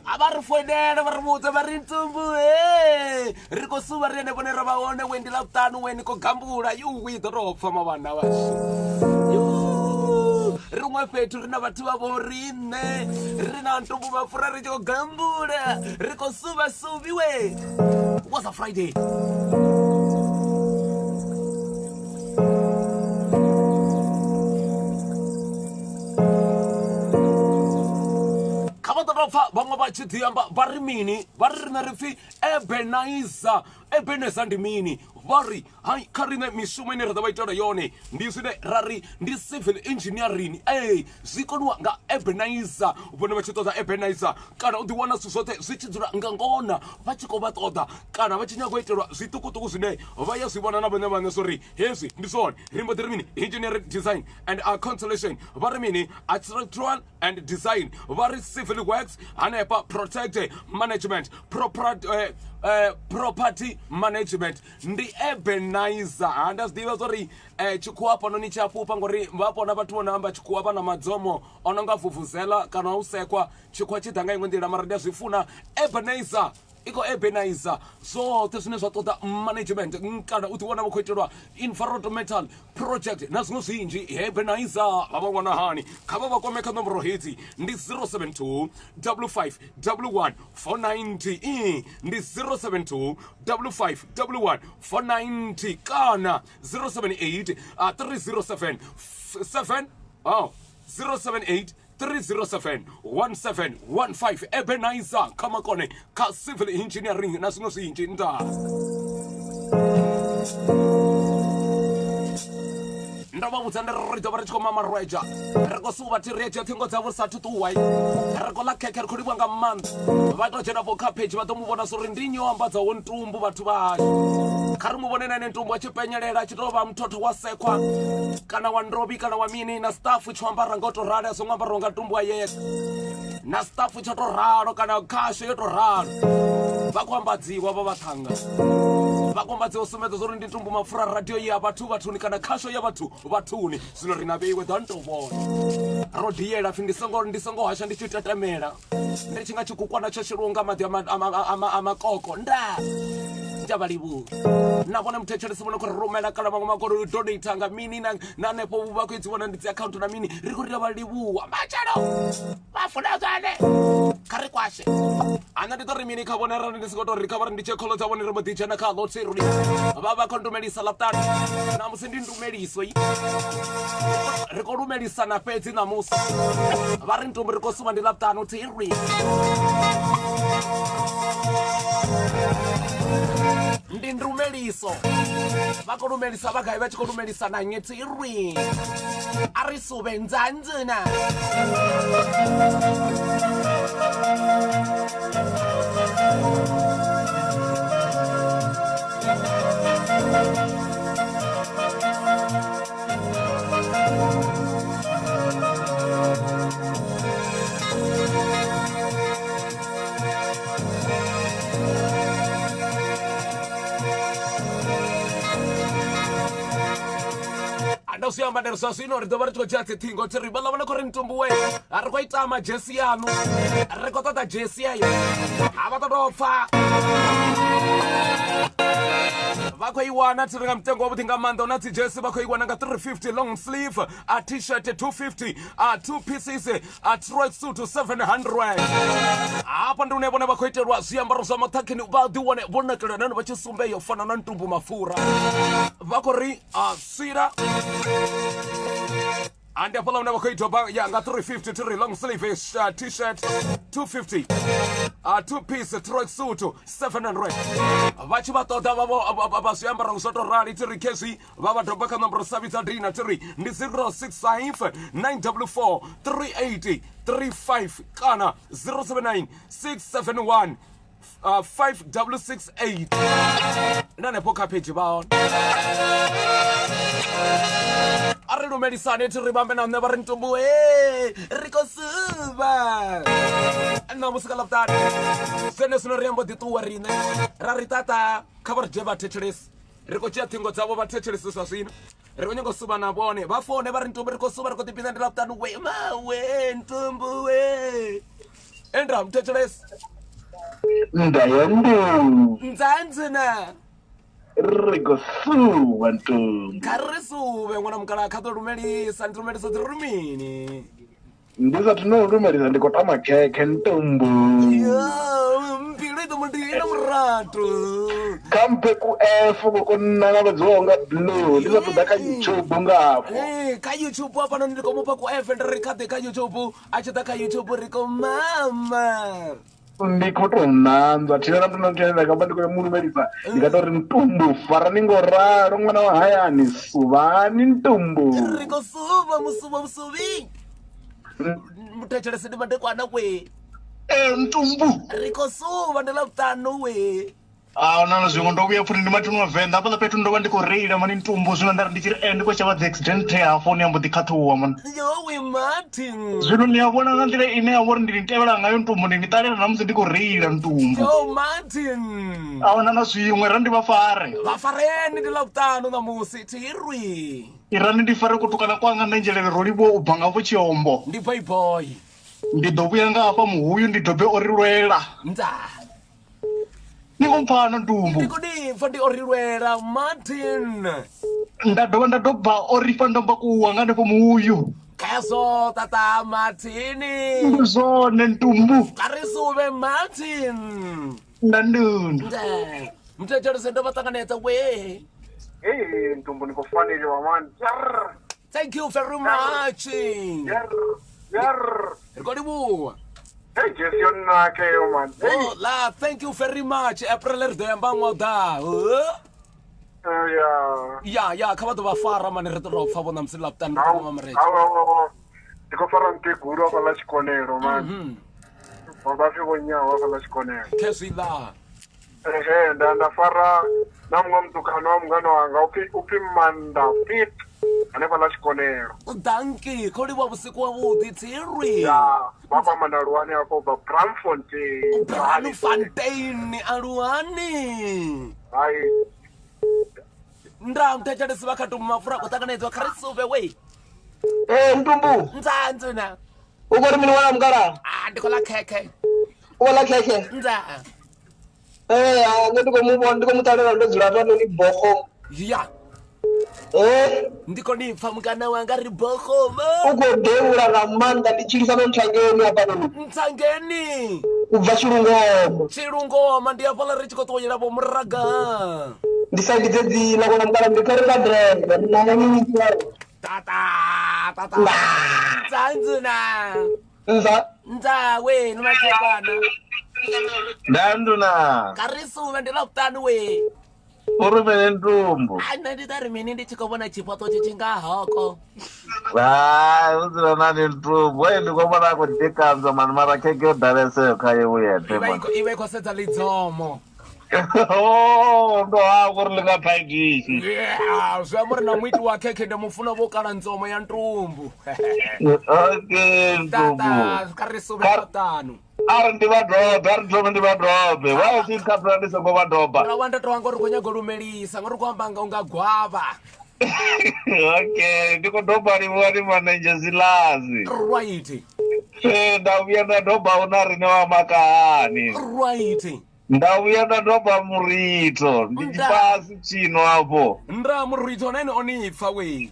abari fwedera barimuta bari Ntumbu riko suba rene bonera baone wendi laptanu weni ko gambura yu widorofa mabana washi rin'we fethu ri na batho ba borine ri na Ntumbu MAPFURA ri tlo gambula ri ko subiwe. It was a Friday. Kabadorofa bangwa ba chitiamba bari mini bari na rifi Ebenezer ndimini bari hai karine mishume ne rada baitara yone ndisine rari ndi civil engineering zikonwa nga Ebenezer ubone bachitoza Ebenezer kana udiwana susote zichidura ngangona bachiko batoda kana bachinya goiterwa zitukutuku zine baya sibona na bane sorry hesi ndison rimbo termini engineering design and constellation bari mini architectural and design bari civil works and protect management property management ndi Ebenezer andazidiva zori chikuapa noni chapupa ngori vapona vatu namba chikuapa na madzomo ononga vuvuzela kana usekwa chikwa chitanga ingwendira maradia zvifuna Ebenezer iko Ebenezer so tesine zvatoda management kana utiwana vokhoiterwa environmental project nazino zinji Ebenezer vavangwana hani kava vakomeka nomboro hedzi ndi 072 55 11 490 ndi 072 55 11 490 kana 078 307 078 307 1715 Ebenezer kama kone ka civil engineering nasino sinji nda ndaba butsanda rito ba retshoma marweja re go suba tireje thengo tsa bursa tutuwai re go la keke re khodiwa nga manda ba tlo jena bo page ba to mu bona so re ndinyo amba tsa Ntumbu batho ba khari mu bonena ne Ntumbu a chipenyelela chitoba mthotho wa sekwa kana wa ndrobi kana wa mini na staff chwambara ngoto rada so ngamba ronga Ntumbu ayeka na staff tsha to ralo kana khasho yo to ralo va kwambadziwa va vathanga va kwambadziwa sumedzo zori ndi Ntumbu Mapfura radio ya bathu bathuni kana khasho ya bathu bathuni zwino rina veiwe don't vona ro diela pfi ndi songo hasha ndi tshi tatamela ndi tshi nga tshikukwana tsho shilunga maḓi amakoko nda Jabalibu. Na vona mthetshelesi vona ku rumela kana vangwe makolo donate nga mini na nepo vha ku idziwana ndi account na mini ri ku ri Jabalibu machalo va funa zane kare kwashe ana ndi to ri mini kha vona rani ndi siko to ri kha vha ndi che kholo dza vona ri mo dijana kha lot siri va kondomelisa laptani na musi ndi ndumeliso yi ri ko rumelisa na fedzi na musi va ri ntumbu ri ko suma ndi laptani uthi ri ndi ndumeliso va ko rumelisa va gai va tshi ko rumelisa na nyetsi ri ari sube ndzandzina Siyamba der so sino ri dobar to jati tingo tiri bala wana ko ri Ntumbu we ari ko itama jesi yanu ari ko tota jesi ayo ava to fa va ko iwana tiri ngamtengo obuthi ngamanda nathi jesi va ko iwana nga 350 long sleeve a t-shirt 250 two pieces a track suit 700 apa ndi unebona va ko iterwa siyamba za mathakini va diwane bonakela nani va chisumbe yo fana na Ntumbu Mapfura va ko ri sira and the follow never quit about yeah, got 350 to long sleeve t-shirt 250 two piece track suit 700 vachi vatoda vasiambara usoto rali tiri kesi vava dobaka number savita dina tiri ndi 065 944 380 35 kana 079 671 5668 nane poka page bao ari lumelisane tiri vambe na nne va ri Ntumbu riko suva na musika laptani sene sino riambo dituwa rine ra ri tata kha va ri dye vathetshelesi ri ko tshia thingo dzavo vathetshelesi swa swino ri ko nyanga suva na vone va fone va ri Ntumbu ri ko suva ri ko tipinda ndi laptani we mawe Ntumbu we endra mthetshelesi Ndayandu ndzandzina Riko suwa Ntumbu kari suve n'wana mukala kha to lumelisa ndi lumelisa ti rumini Ndiza tinorumelisa ndikota makhekhe Ntumbu mbilu ito mundina muratu kampe ku F ko nanga vadzonga blue ndiza to daka YouTube ngapo ka YouTube apa no ndiko mupa ku F ndi khade ka YouTube achita ka YouTube riko mama ndikoto nanza thina muthu notenda kamba ndiko murumelisa ndikatori Ntumbu fara ningoraro mwana wa hayani suvani Ntumbu riko suva musuvi muthethelesi ndi madekwana kwe Ntumbu riko suva ndi laptano we nana zvingo ndokuya futi ndimati novenda apa petu ndova ndikoreira mani Ntumbu zvino ndari ndichiri ndiko chava the accident yafoni yambo dikatuwa man yowe Martin zvino ndiyavona nga ndira ine yavori ndiri ntevela ngayo Ntumbu ndinitarira namusi ndikoreira Ntumbu yo Martin nana zvimwe randivafare vafareni ndi laptano namusi tirwi irani ndifare kutukana kwanga ndenjelere rolibo ubhanga vo chiombo ndi boy ndidovuya nga apa muhuyu ndidhobe orilwela nda ningomphana Ntumbu ndikudimfa ndi orilwela Martin ndadobha orifa ndomba kuwa nga ndipo muhuyu kaso tata Martini ndizone Ntumbu karisuve Martin ndandunda mthetshelesi ndo vatanganedza we Ntumbu nikufanele wamani thank you very much rikodibuwa hey Jesse yonake yo man oh la thank you very much April ri doyamba ngoda ya kha va to va fara mani ri to ro pfa vona msi laptani ro mama mreche ndiko fara ntiguru apa la chikonero man baba fiko nyawa apa la chikonero kesi la ndanda fara namwe mtukano wa mngano wanga upi manda fit hanefha ḽa tshikonelo danki khou livhuwa vhusiku wavhuḓi Thiri ya vha kwama na Aluwani hafho bva Braamfontein Aluwani hai nda mthetshelesi vha kha Ntumbu mapfura ku ṱanganedzwa kha ri suve we Ntumbu ndzandzuna u khou ri mini wana mukala ndi khou ḽa khekhe u khou ḽa khekhe ndza nṋe ndi khou mu ṱalela ndo dzula fhanoni Bochum ya ndi khou ni pfha mukana wanga ri Bochum u khou deula nga maanḓa ndi tshilisa no Nthangeni hafhanoni Nthangeni u bva Tshilungoma ndi hafhaḽa ri tshi khou ṱoyela vho Muraga ndi saidi dzedzi la kona mukala ndi kha ri nga driver ndi na mini tata ndzandzuna ndza we ni makhekana Ndanduna kha ri suve ndi ḽavhuṱanu we uri mene Ntumbu nṋe ndi ḓa ri mini ndi tshi khou vhona tshifhaṱo tshi nga hoko u dzula nani Ntumbu ndi khou vhona a khou tikanza mani mara kheke yo ḓaleseyo kha iwe yete ive i khou sedza lidzomo ndo hako ri ḽi nga phaikisi zwi amba uri na muiti wa khekhe ndi mufuna vho kala nzomo ya Ntumbu okay Ntumbu tata kha ri suve ḽavhuṱanu ari ndi vhadobe ari thome ndi vhadobe why is it kapela ndi songo vhadoba ra wanda to wanga uri khou nyaga u lumelisa ngori khou amba nga unga gwavha okay ndi khou doba livhuwa ni manenzhe zilazi right nda vhuya nda doba una rine wa makahani right nda vhuya nda doba Murito ndi tshifhasi tshino hafho nda Murito na ene oni pfa we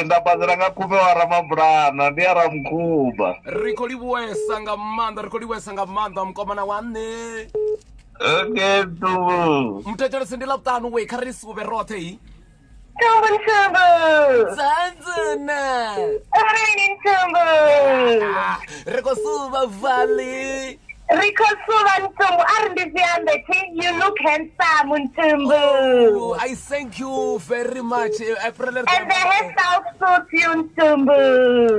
nda badzela nga khube wa Ramabulana ndi ya Ramkhuba ri khou livhuwesa nga maanḓa mukomana wa nṋe okay Ntumbu mthetshelesi ndi ḽavhuṱanu we kha ri suve roṱhe hi Ntumbu dzandzuna Ntumbu ri khou suva vali Rikosuva Ntumbu ari ndi ziyambe thi you look handsome Ntumbu I thank you very much and the hairstyle suits you Ntumbu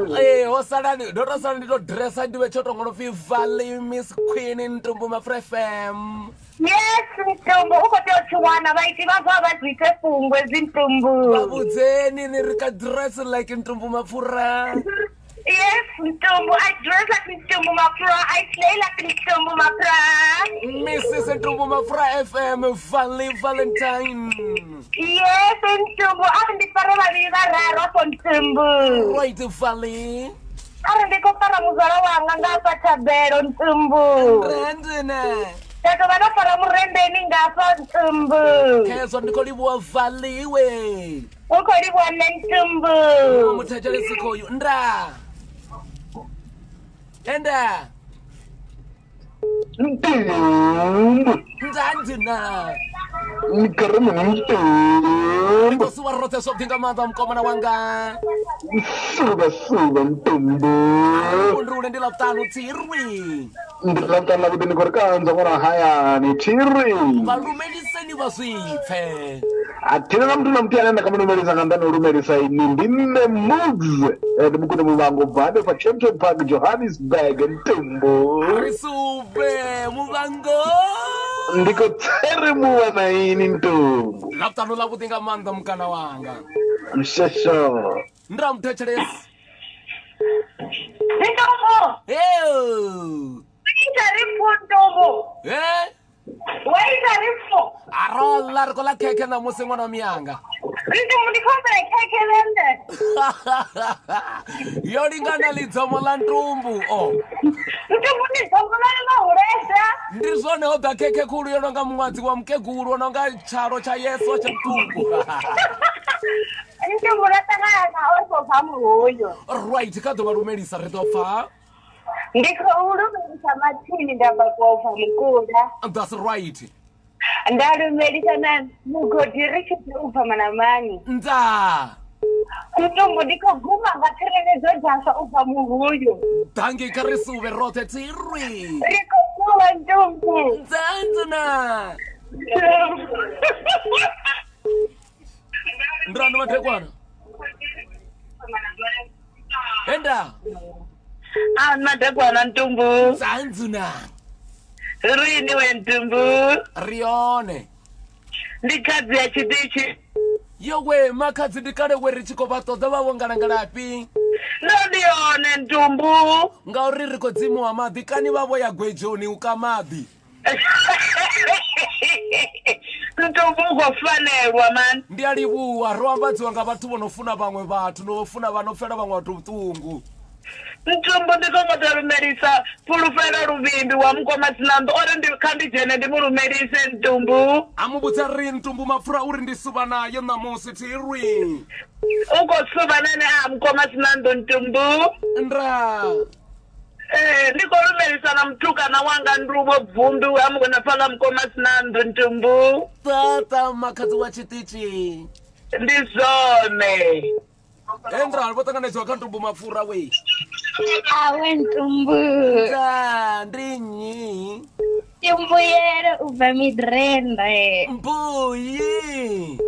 ndo to sala ndi to dressa ndiwe tsho to ngono pfi valley Miss Queen Ntumbu mapfura FM yes Ntumbu u khou tea u tshi wana vhaiti vha zwi ite fungwe Ntumbu vhabudzeni ni ri ka dress like Ntumbu mapfura yes Ntumbu I dress like Ntumbu mapfura I slay like Ntumbu mapfura Mrs. Ntumbu mapfura FM Valley Valentine yes Ntumbu ari ndi fara vhavhili vhararu afho Ntumbu right Valley ari ndi khou fara muzala wanga nga hafha Thabelo Ntumbu randina tato vha no fara murendeni nga hafha Ntumbu khezwo ndi khou livhuwa Valley we u khou livhuwa nṋe Ntumbu muthetshelesi khoyu nda enda Ntumbu ndzandzuna ni khari mini Ntumbu ndo suva roṱhe zwo ḓi nga maanḓa mukomana wanga suva Ntumbu undrule ndi ḽavhuṱanu Thiri ndi ḽavhuṱanu kuti ni khou ri kanza ṅwana hayani Thiri valumeliseni vha zwipfe athina na muthu na muthu ane nda kama lumelisa nga nḓani lumelisa ini ndi nne Mugs ndi mukone Muvhango bva hanefha Champion Park Johannesburg Ntumbu ri suve Muvhango ndi khou tserimuwa na ini Ntumbu ḽavhuṱanu ḽavhuḓi nga maanḓa mukana wanga mshesho ndira muthetshelesi Ntumbu waita rifu Ntumbu waita rifu arola ri khou ḽa khekhe ṋamusi ṅwana wa miyanga Ntumbu ndi khou ḓa khekhe vhende yo lingana lidzomo ḽa Ntumbu Ntumbu ndi dzombolani ḽa hulesa ndi zwone ho ḓa khekhe khulu yo nonga muṅwadzi wa mukegulu o nonga tsharo tsha Yesu tsha Ntumbu Ntumbu ḽa ṱangana na o khou bva muhuyu right kha ḓo vha lumelisa ri ḓo pfa ndi khou lumelisa mathini nda bva kwa u bva Mukuda that's right nda lumelisa na mugodi ri tshi ḓa u bva Manamani ndza Ntumbu ndi khou guma nga tsireledzo dzaswa u bva muhuyu dangi kha ri suve roṱhe Thiri ri khou suva Ntumbu dzandzuna ndirani madekwana enda madekwana Ntumbu dzandzuna rini we Ntumbu rione ndi khadzi ya tshiṱitshi Yowe makadzi ndikale weri chikopa toda vavongalangalapi. Nodione Ntumbu. Ngauri riko dzimu wa madhi kani vavo ya gwejoni ukamadhi. Ntumbu ngofanelwa man. Ndialivuwa roambadziwa nga vathu vonofuna vamwe vathu novofuna vanofela vamwe vathu vutungu. Ntumbu ndikomotalumelisa pulufela luvimbi wa mkomasinando ore ndikhandijene ndimulumelise Ntumbu. Amubutsa rini Ntumbu mapfura uri ndisuva naye namusi tirwi. Ukosuva nane mkomasinando Ntumbu. Ndra. Ndikolumelisa na mtukana wanga ndrubo bvumbi amukonafala mkomasinando Ntumbu. Tata makadzi wa chitichi. Ndizone. Endra alivyotanganizwa ka Ntumbu mapfura we. Awe Ntumbu. Ndinyi. Timbuyere uva midrende. Mbuyi.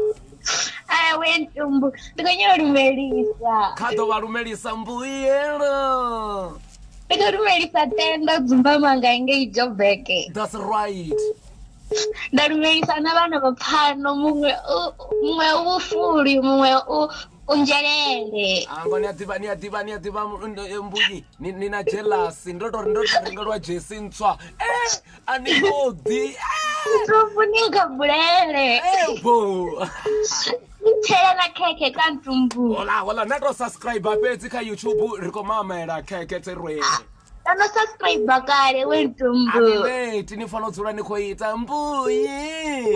Awe Ntumbu. Ndikanyolumelisa. Kado valumelisa mbuyelo. Ndikolumelisa tenda dzumba manga inge ijobeke. That's right. Ndalumelisa na vana vapano mumwe ufuli mumwe unjelele. Angoni adiba mbuyi. Nina jealous. Ndoto Jesse ntswa. Anigodi. Ntumbu ningabulele. Bo. Nithela na keke ka Ntumbu. Hola nato subscribe page ka YouTube riko mamela keke tserwe. Ano subscribe kale we Ntumbu. Wait ni fano dzula ni khoita mbuyi.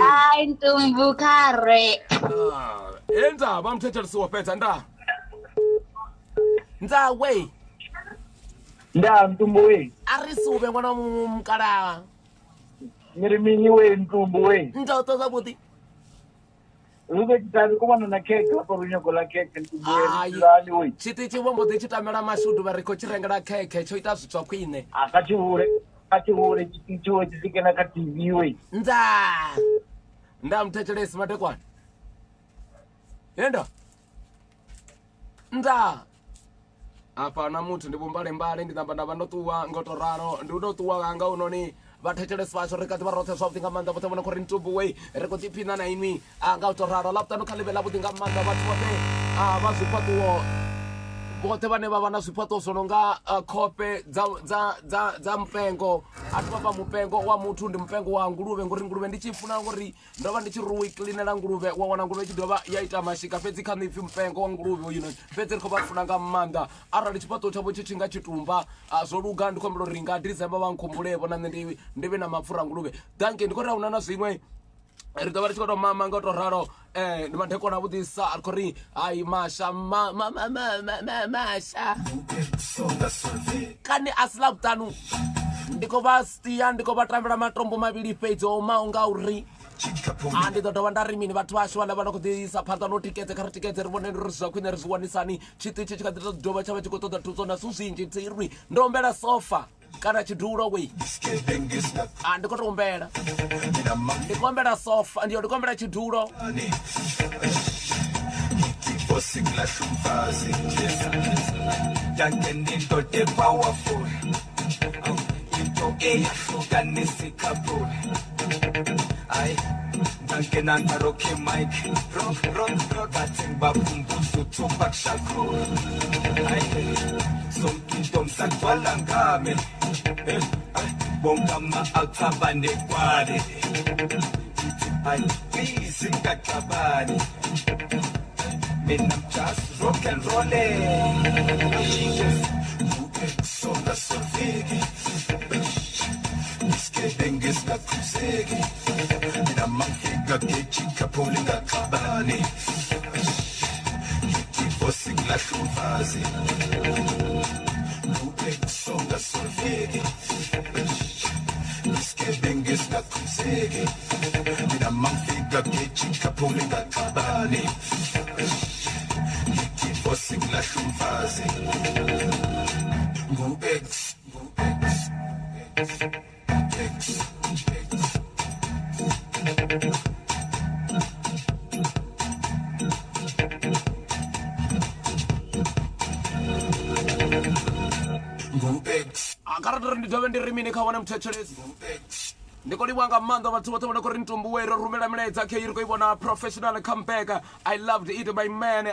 Ai Ntumbu kare. Enza bamthethelisiwa phetha nda we. Nda Ntumbu we. Arisube ngwana mkala. Ngirimini we Ntumbu we. Ndoto zabuti. Ube kitani kumana na keke hapo runyoko la keke Ntumbu we. Chitichi bombo tichitamela mashudu bariko chirengera keke choita zwitswa kwine. Akachihure chitichiwe chisike na ka TV we. Nda mthethelesi matekwana. Yenda. Nda. Apana mutu ndibumbale mbale ndinamba ndotuwa ngotoraro ndotuwa ganga unoni vathethele swaso rekati varothe swa vutinga manda vothe vona ku ri Ntumbu we riko tiphina na inwi anga utoraro lapta no khalivela vutinga manda vathu vote va zwipatuwo vote vane va vana swipatuwo sononga khope dza mpengo ati va mupengo wa muthu ndi mpengo wa nguluve ngori nguluve ndi chifuna ngori ndova ndi chiruwi cleanela nguluve wa wana nguluve chidova ya ita mashika fedzi kha nipfi mpengo wa nguluve yino fedzi rikho va funa nga manda arali chipatuwo chavo chichinga chitumba zoluga ndikombelo ringa ndizemba vankhumbulevo na nne ndive na mapfura nguluve danke ndikorera una na zwimwe ri dovha ri tshi khou mama nga to ralo ndi madekona vhudisa ri khou ri ai masha kani a si ḽavhuṱanu ndi khou vha stia ndi khou vha tambela matombo mavhili fhedzi o maho nga uri ndi ḓo dovha nda ri mini vhathu vhashu vhane vha no khou ḓisa phanḓa no tikedze kha ri tikedze ri vhone ri zwa khwine ri zwi wanisani tshiṱitshi tshi kha ḓi tou dovha tsha vha tshi khou ṱoḓa thuso na zwithu zwinzhi tsirwi ndo humbela sofa kana chidulo we ndi khou tou humbela ndi khou humbela sofa ndi khou humbela chidulo Ay, danke nanta roke Mike, rock, bating babumbuzu tupak shakur. Ay, somtum sakwalang kami, bongama altabane kwade. Ay, please kakabani, minam just rock and rollin'. Sola solvigi. Dengis na kusegi na mangiga kechika polinga kabani kifosing la chuvazi nube songa solvegi dengis na kusegi na mangiga kechika polinga kabani kifosing la chuvazi X akaratira ndidove ndiri mini khawana muthethelesi ndiko liwanga manda vathu vote vona ku ri Ntumbu wero rumela milaedza ke yiri ko ibona professional comeback. I loved it by man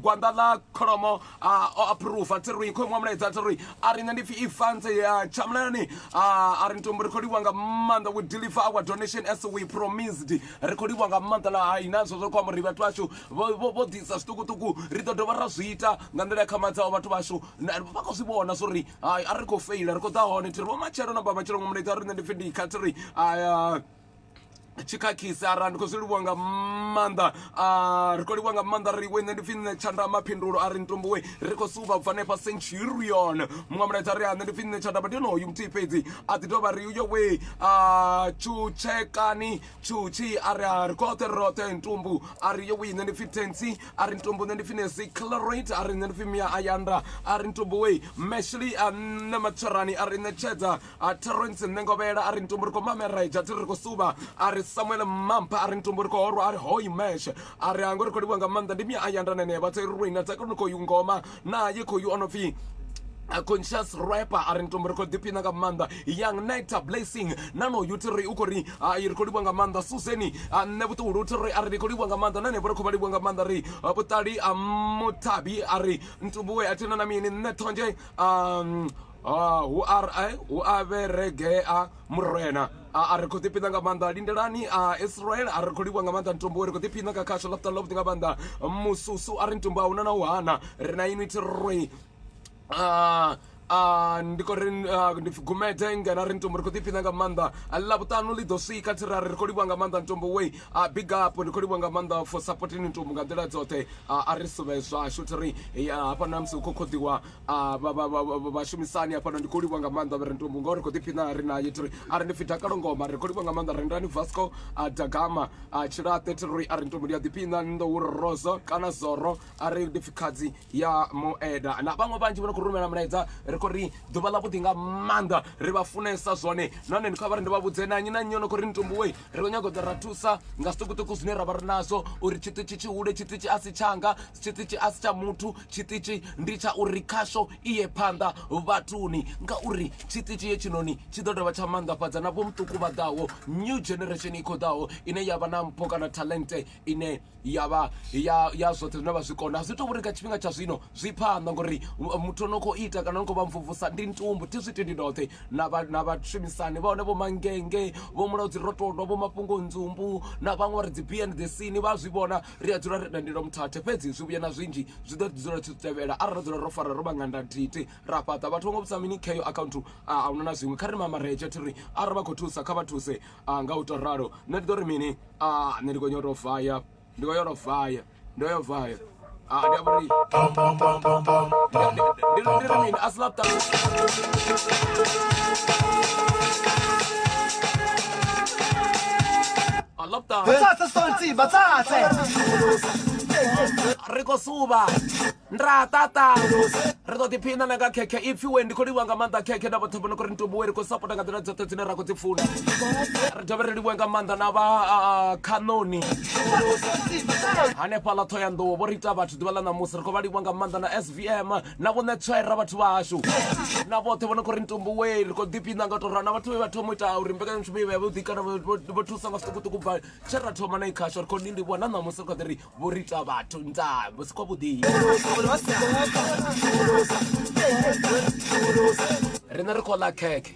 gwanda la kholomo o approve atiri ko mwa milaedza atiri ari nne ndifi ifanse chamlani ari Ntumbu ri ko liwanga manda we deliver our donation as we promised. Ri ko liwanga manda la inazo zo kwa muri vathu vashu vo disa stukutuku ri do dovha ra zwiita nga nḓila khamadza vathu vashu va ko zwivona so ri ari ko fail ri ko da hone tiri vo matshelo na ba matshelo ngomle tari nne ndifi ndi khatiri chikakisa arandi koziliwa nga manda rikoliwa nga manda riwe nne ndifine chanda maphindulo ari Ntumbu we riko suva bvane pa centurion mwamulaita ri ane ndifine chanda badino uyu mtipedzi atidova ri uyo we chuchekani chuchi ari rikote rote Ntumbu ari yo we nne ndifitensi ari Ntumbu nne ndifine declarate ari nne ndifimia ayanda ari Ntumbu we meshli nne matsharani ari nne chedza Terence nengobela ari Ntumbu riko mameraja tiri riko suva ari Samuel Mampa ari Ntumbu riko oro ari hoi mesh ari ango riko liwanga manda ndimia ayanda nene batse ruina takono ko yungoma na yiko yu onofi a conscious rapper ari Ntumbu riko dipina nga manda young night blessing nano yutiri ukori iriko liwanga manda suseni nebutu urutiri ari riko liwanga manda nane boro ko liwanga manda ri butali mutabi ari Ntumbu we atina na mini netonje who are reggae murena ariko tipina nga banda lindelani Israel ariko liwa nga banda Ntumbu ariko tipina nga kasho lafta lobti nga banda mususu ari Ntumbu una wana rena unity roi ndiko ndifugumete ngana ri Ntumbu riko tipina nga manda alabutano lidosi katira riko liwa nga manda Ntumbu we big up riko liwa nga manda for supporting Ntumbu nga ndela zote arisubezwa shuteri hapa namsu kokodiwa bashumisani hapa ndiko liwa nga manda ri Ntumbu ngori ko tipina rina yitri ari ndifita kalongoma riko liwa nga manda rendani Vasco Dagama chirate tiri ari Ntumbu ya dipina ndo urozo kana zoro ari ndifikadzi ya moeda na bangwe banji bona kurumela mlaedza kori duvha la vhuḓi nga maanḓa ri vha funesa zwone nahone ndi khou vha ri ndi vha vhudze na nnyi na nnyi ono khou ri Ntumbu we ri khou nyaga u ḓo ra thusa nga zwiṱukuṱuku zwine ra vha ri nazwo uri tshiṱitshi tshihule tshiṱitshi a si tshanga tshiṱitshi a si tsha muthu tshiṱitshi ndi tsha uri khasho iye phanḓa vhathuni ngauri tshiṱitshi hetshinoni tshi ḓo dovha tsha maanḓafhadza na vhomuṱuku vha ḓaho new generation i khou ḓaho ine ya vha na mpho kana talente ine ya zwoṱhe zwine vha zwi kona zwi tou uri nga tshifhinga tsha zwino zwi phanḓa ngori muthu ono khou ita kana ono khou vha mvuvusa ndi Ntumbu ti zwiti ndi doṱhe na vhashumisani vha hone vho Mangenge vho Mulaudzi Rotondo vho Mafhungo Nzumbu na vhaṅwe ri dzi behind the scene vha zwi vhona ri a dzula ri dandilo muthathe fhedzi zwi vhuya na zwinzhi zwi ḓo dzula tshi tevhela arali ro dzula ro fara ro vha nganda nthithi ra fhaṱa vhathu vha ngo vhusa mini kheyo account ahuna na zwiṅwe kha ri mamareje thiri arali vha khou thusa kha vha thuse nga u to ralo nṋe ndi ḓo ri mini nṋe ndi khou nyora u vaya ndi khou nyora u vaya ndo yo vaya riko suva ndra tata riko tiphina na nga khekhe if you ndi khou liwa nga maanḓa khekhe na vhathu vho no khou ri Ntumbu we ri khou sapota nga nḓila dzoṱhe dzine ra khou dzi funa ri dovhe ri liwe nga maanḓa na vha khanoni hanefhaḽa Thohoyandou vho ri ita vhathu ḓuvha ḽa ṋamusi ri khou vha liwa nga maanḓa na SVM na vho Netswera vhathu vhashu na vhoṱhe vho no khou ri Ntumbu we ri khou ḓiphina nga tou rana na vhathu vhe vha thoma u ita uri mbekanyamushumo vha vho ḓikana vho thusa nga zwiṱukuṱuku bva tshe ra thoma na i khasho ri khou ndiliwa na ṋamusi ri khou ḓi ri vho ri ita vhathu nda vho si kwa vhuḓi rena ri khou ḽa khekhe